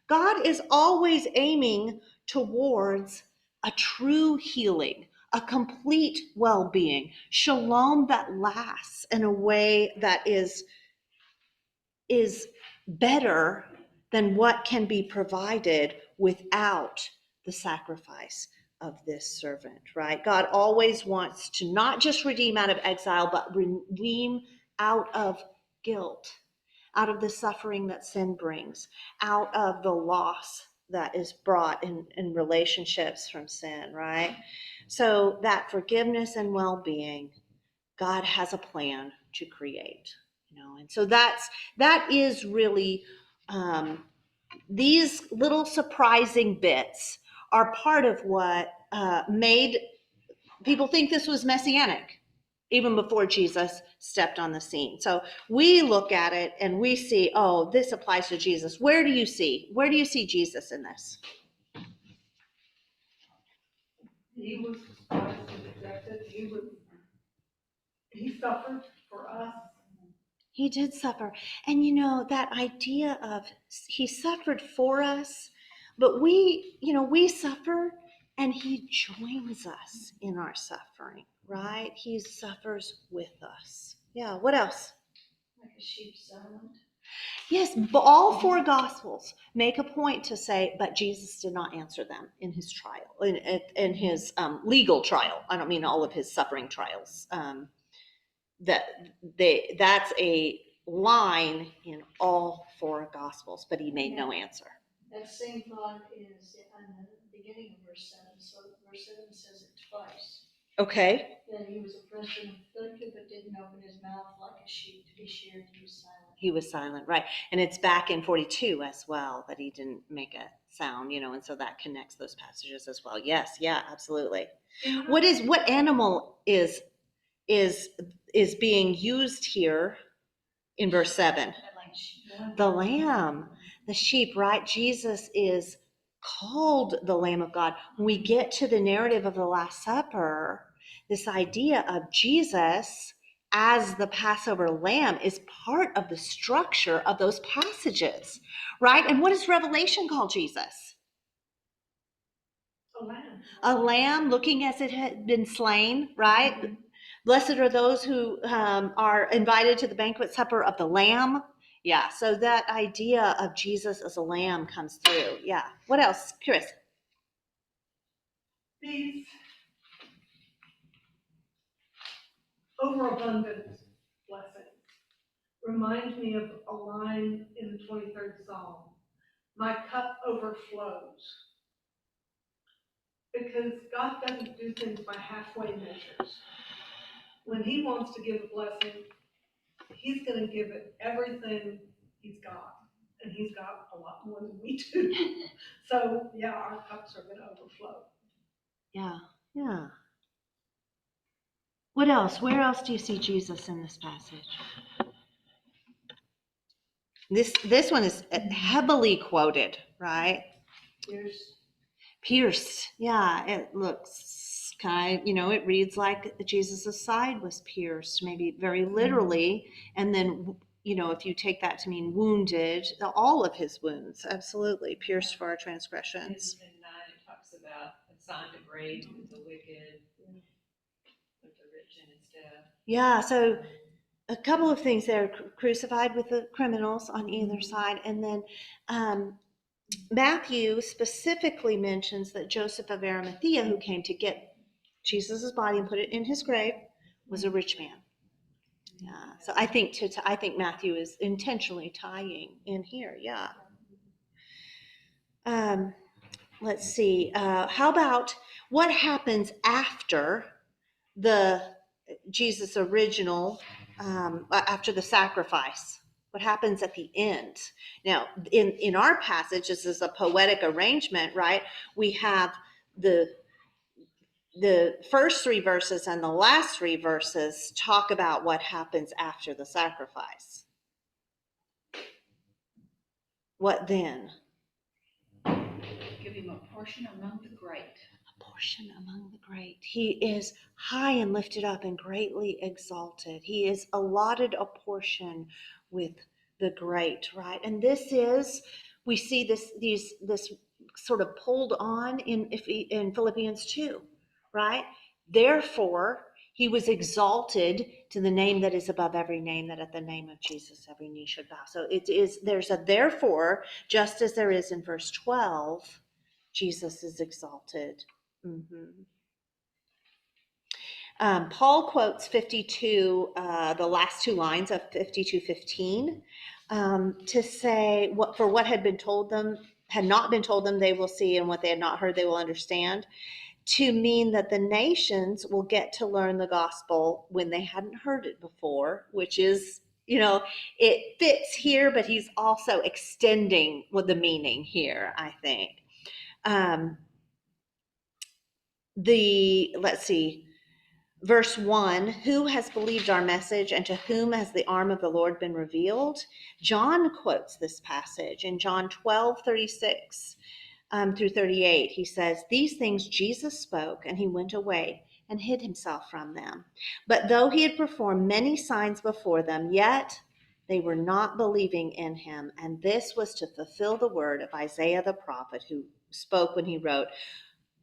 God is always aiming towards a true healing, a complete well-being, shalom that lasts in a way that is better than what can be provided without the sacrifice of this servant, right? God always wants to not just redeem out of exile, but redeem out of guilt, out of the suffering that sin brings, out of the loss that is brought in relationships from sin, right? So that forgiveness and well-being, God has a plan to create, and so that is really, these little surprising bits are part of what made people think this was messianic even before Jesus stepped on the scene. So we look at it and we see, oh, this applies to Jesus. Where do you see Jesus in this? He was despised and rejected. He suffered for us. He did suffer. And that idea of he suffered for us, but we suffer and he joins us in our suffering, right? He suffers with us. Yeah, what else? Like a sheep silent. Yes, but all four gospels make a point to say, but Jesus did not answer them in his trial, in his legal trial. I don't mean all of his suffering trials. That's a line in all four gospels, but he made no answer. That same thought is in the beginning of verse 7. So verse 7 says it twice. Okay. That he was oppressed and afflicted, but didn't open his mouth like a sheep to be sheared. He was silent. He was silent, right. And it's back in 42 as well that he didn't make a sound, and so that connects those passages as well. Yes, yeah, absolutely. What animal is being used here in verse 7? The lamb, the sheep, right? Jesus is called the Lamb of God. When we get to the narrative of the Last Supper, this idea of Jesus as the Passover lamb is part of the structure of those passages, right? And what does Revelation call Jesus? A lamb. A lamb looking as it had been slain, right? Blessed are those who are invited to the banquet supper of the Lamb. Yeah, so that idea of Jesus as a lamb comes through. Yeah. What else, Chris? These overabundant blessings remind me of a line in the 23rd Psalm. My cup overflows. Because God doesn't do things by halfway measures. When he wants to give a blessing, he's going to give it everything he's got. And he's got a lot more than we do. So, yeah, our cups are going to overflow. Yeah, yeah. What else? Where else do you see Jesus in this passage? This one is heavily quoted, right? Pierced. Yeah, it looks it reads like Jesus' side was pierced, maybe very literally. And then, if you take that to mean wounded, all of his wounds, absolutely, pierced for our transgressions. In 9, it talks about assigned a grave to the wicked, with the rich in his death. Yeah, so a couple of things there, crucified with the criminals on either side. And then Matthew specifically mentions that Joseph of Arimathea, who came to get Jesus' body and put it in his grave, was a rich man. Yeah, so I think Matthew is intentionally tying in here. Yeah. Let's see. How about what happens after the Jesus original, after the sacrifice? What happens at the end? Now, in our passage, this is a poetic arrangement, right? We have the first three verses and the last three verses talk about what happens after the sacrifice. What then? Give him a portion among the great. A portion among the great. He is high and lifted up and greatly exalted. He is allotted a portion with the great, right? And this is, we see this sort of pulled on in Philippians 2, right? Therefore, he was exalted to the name that is above every name, that at the name of Jesus every knee should bow. So there's a therefore, just as there is in verse 12, Jesus is exalted. Paul quotes 52, the last two lines of 52:15, to say what had not been told them, they will see, and what they had not heard, they will understand, to mean that the nations will get to learn the gospel when they hadn't heard it before, which is, it fits here, but he's also extending the meaning here, I think. Let's see, verse 1, who has believed our message, and to whom has the arm of the Lord been revealed? John quotes this passage in John 12:36 through 38. He says, these things Jesus spoke, and he went away and hid himself from them. But though he had performed many signs before them, yet they were not believing in him. And this was to fulfill the word of Isaiah the prophet, who spoke when he wrote,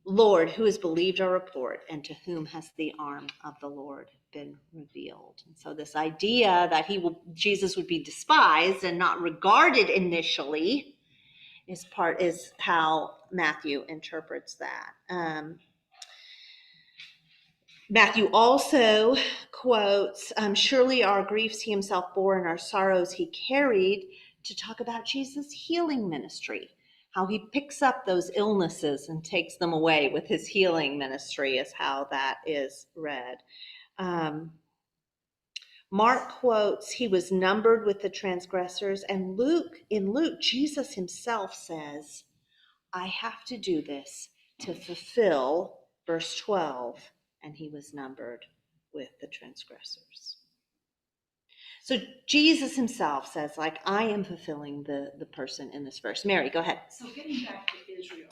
Lord, who has believed our report, and to whom has the arm of the Lord been revealed? And so this idea that Jesus would be despised and not regarded initially is how Matthew interprets that. Matthew also quotes, surely our griefs he himself bore and our sorrows he carried, to talk about Jesus' healing ministry, how he picks up those illnesses and takes them away with his healing ministry, is how that is read. Mark quotes, he was numbered with the transgressors, and in Luke, Jesus himself says, I have to do this to fulfill verse 12, and he was numbered with the transgressors. So Jesus himself says, I am fulfilling the person in this verse. Mary, go ahead. So getting back to Israel,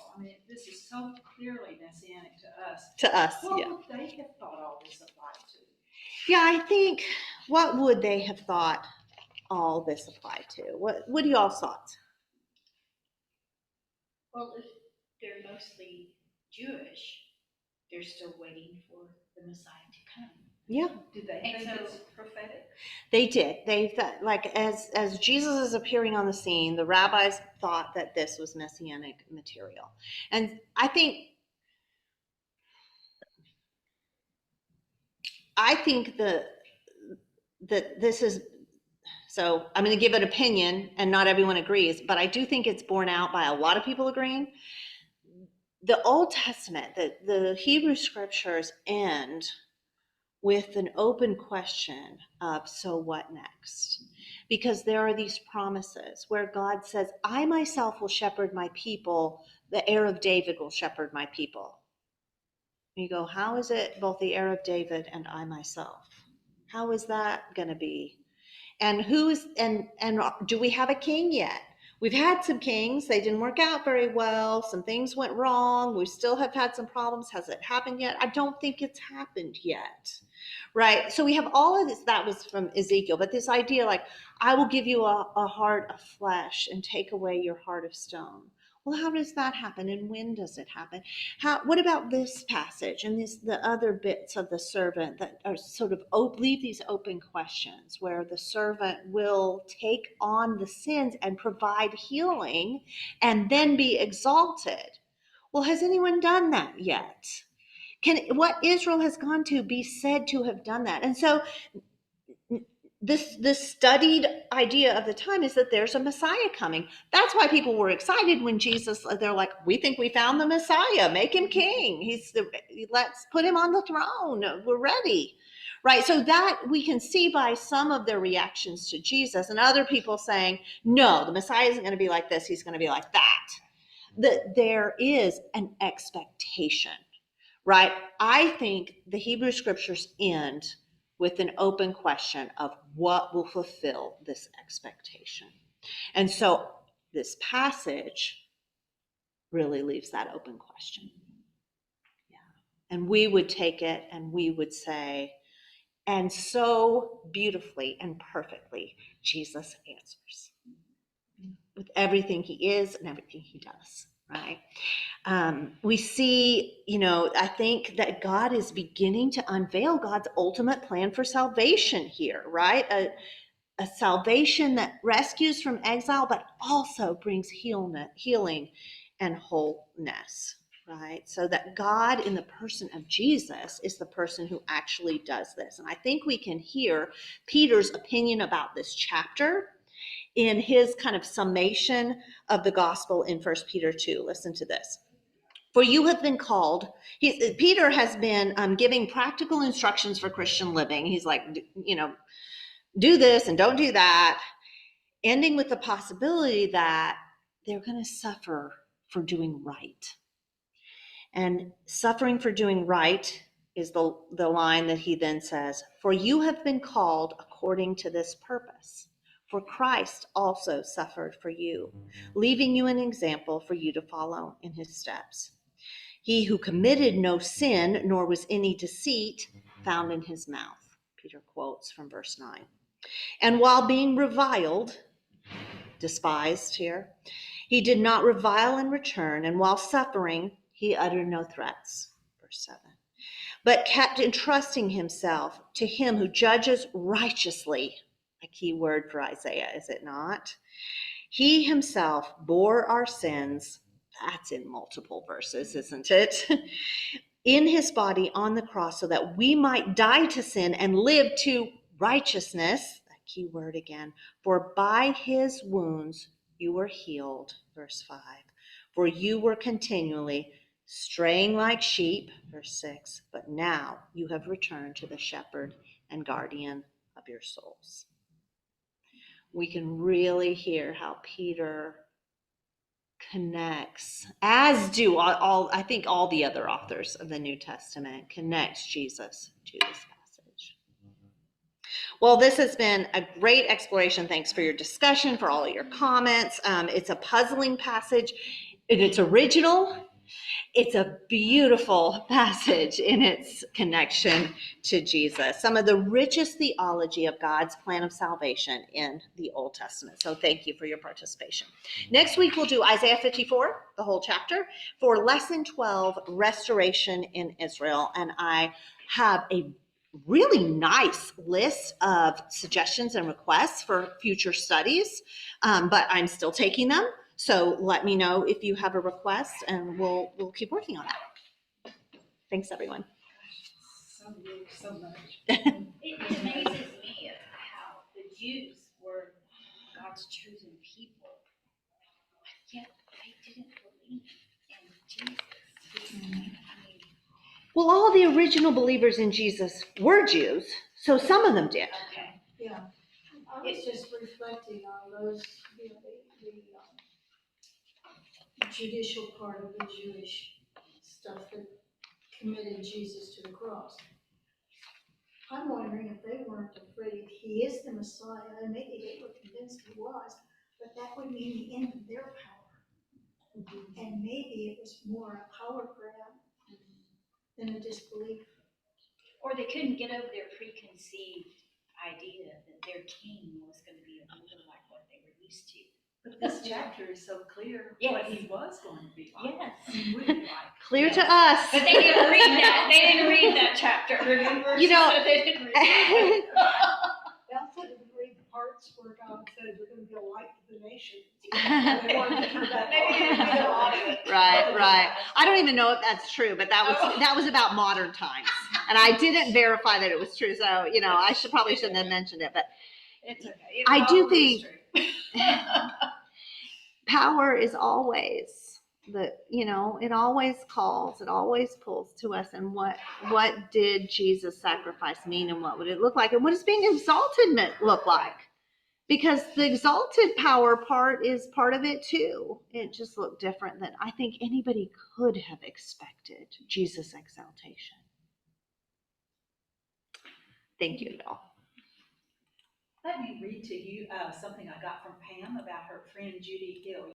this is so clearly messianic to us. To us, What yeah. would they have thought all this applied to? Yeah, I think, what would they have thought all this applied to? What are y'all's thoughts? Well, if they're mostly Jewish, they're still waiting for the Messiah to come. Yeah. Do they And think so- it's prophetic? They did. They thought, as Jesus is appearing on the scene, the rabbis thought that this was messianic material. And I think that this is, so I'm going to give an opinion, and not everyone agrees, but I do think it's borne out by a lot of people agreeing. The Old Testament, the Hebrew scriptures end with an open question of, so what next? Because there are these promises where God says, I myself will shepherd my people, the heir of David will shepherd my people. And you go, how is it both the heir of David and I myself? How is that going to be? And do we have a king yet? We've had some kings. They didn't work out very well. Some things went wrong. We still have had some problems. Has it happened yet? I don't think it's happened yet. Right? So we have all of this. That was from Ezekiel. But this idea, I will give you a heart of flesh and take away your heart of stone. Well, how does that happen, and when does it happen? What about this passage and the other bits of the servant that are sort of leave these open questions, where the servant will take on the sins and provide healing and then be exalted? Well, has anyone done that yet? Can what Israel has gone to be said to have done that? And so this studied idea of the time is that there's a Messiah coming. That's why people were excited when Jesus, they're like, we think we found the Messiah, make him king. Let's put him on the throne. We're ready, right? So that we can see by some of their reactions to Jesus, and other people saying, no, the Messiah isn't going to be like this, he's going to be like that. That there is an expectation, right? I think the Hebrew scriptures end with an open question of what will fulfill this expectation. And so this passage really leaves that open question. Yeah. And we would take it and we would say, and so beautifully and perfectly, Jesus answers with everything he is and everything he does, right? We see, I think that God is beginning to unveil God's ultimate plan for salvation here, right? A salvation that rescues from exile, but also brings healing and wholeness, right? So that God in the person of Jesus is the person who actually does this. And I think we can hear Peter's opinion about this chapter in his kind of summation of the gospel in 1 Peter 2. Listen to this. For you have been called. Peter has been giving practical instructions for Christian living. He's like, do this and don't do that, ending with the possibility that they're going to suffer for doing right. And suffering for doing right is the line that he then says, for you have been called according to this purpose. For Christ also suffered for you, leaving you an example for you to follow in his steps. He who committed no sin, nor was any deceit found in his mouth. Peter quotes from verse 9. And while being reviled, despised here, he did not revile in return. And while suffering, he uttered no threats. Verse 7. But kept entrusting himself to him who judges righteously. A key word for Isaiah, is it not? He himself bore our sins. That's in multiple verses, isn't it? In his body on the cross, so that we might die to sin and live to righteousness. That key word again. For by his wounds you were healed. Verse 5. For you were continually straying like sheep. Verse 6. But now you have returned to the shepherd and guardian of your souls. We can really hear how Peter connects, as do I think all the other authors of the New Testament, connects Jesus to this passage. Well, this has been a great exploration. Thanks for your discussion, for all of your comments. It's a puzzling passage, and it's original. It's a beautiful passage in its connection to Jesus. Some of the richest theology of God's plan of salvation in the Old Testament. So thank you for your participation. Next week, we'll do Isaiah 54, the whole chapter, for Lesson 12, Restoration in Israel. And I have a really nice list of suggestions and requests for future studies, but I'm still taking them. So let me know if you have a request, and we'll keep working on that. Thanks, everyone. So much. It amazes me of how the Jews were God's chosen people, but yet they didn't believe in Jesus. I mean, Well, all the original believers in Jesus were Jews, so some of them did. okay. Yeah, I was just reflecting on those, the judicial part of the Jewish stuff that committed Jesus to the cross. I'm wondering if they weren't afraid he is the Messiah, and maybe they were convinced he was, but that would mean the end of their power. And maybe it was more a power grab than a disbelief. Or they couldn't get over their preconceived idea that their king was going to be a ruler like what they were used to. But this chapter is so clear Yes. what he was going to be like. Yes. And would be like. Clear to us. But they didn't read that. They didn't read that chapter. Remember? You know- They didn't read that. They also didn't read the parts where God said you're gonna be a light to the nations. They wanted to hear that. Maybe they didn't read a lot of it. Right. I don't even know if that's true, but that was about modern times, and I didn't verify that it was true. So I probably shouldn't have mentioned it, but It's okay. It I do probably is think- true. power is always It always calls, it always pulls to us. And what did Jesus' sacrifice mean, and what would it look like, and what does being exalted look like? Because the exalted power part is part of it too. It just looked different than I think anybody could have expected. Jesus' exaltation. Thank you, y'all. Let me read to you something I got from Pam about her friend Judy Hill.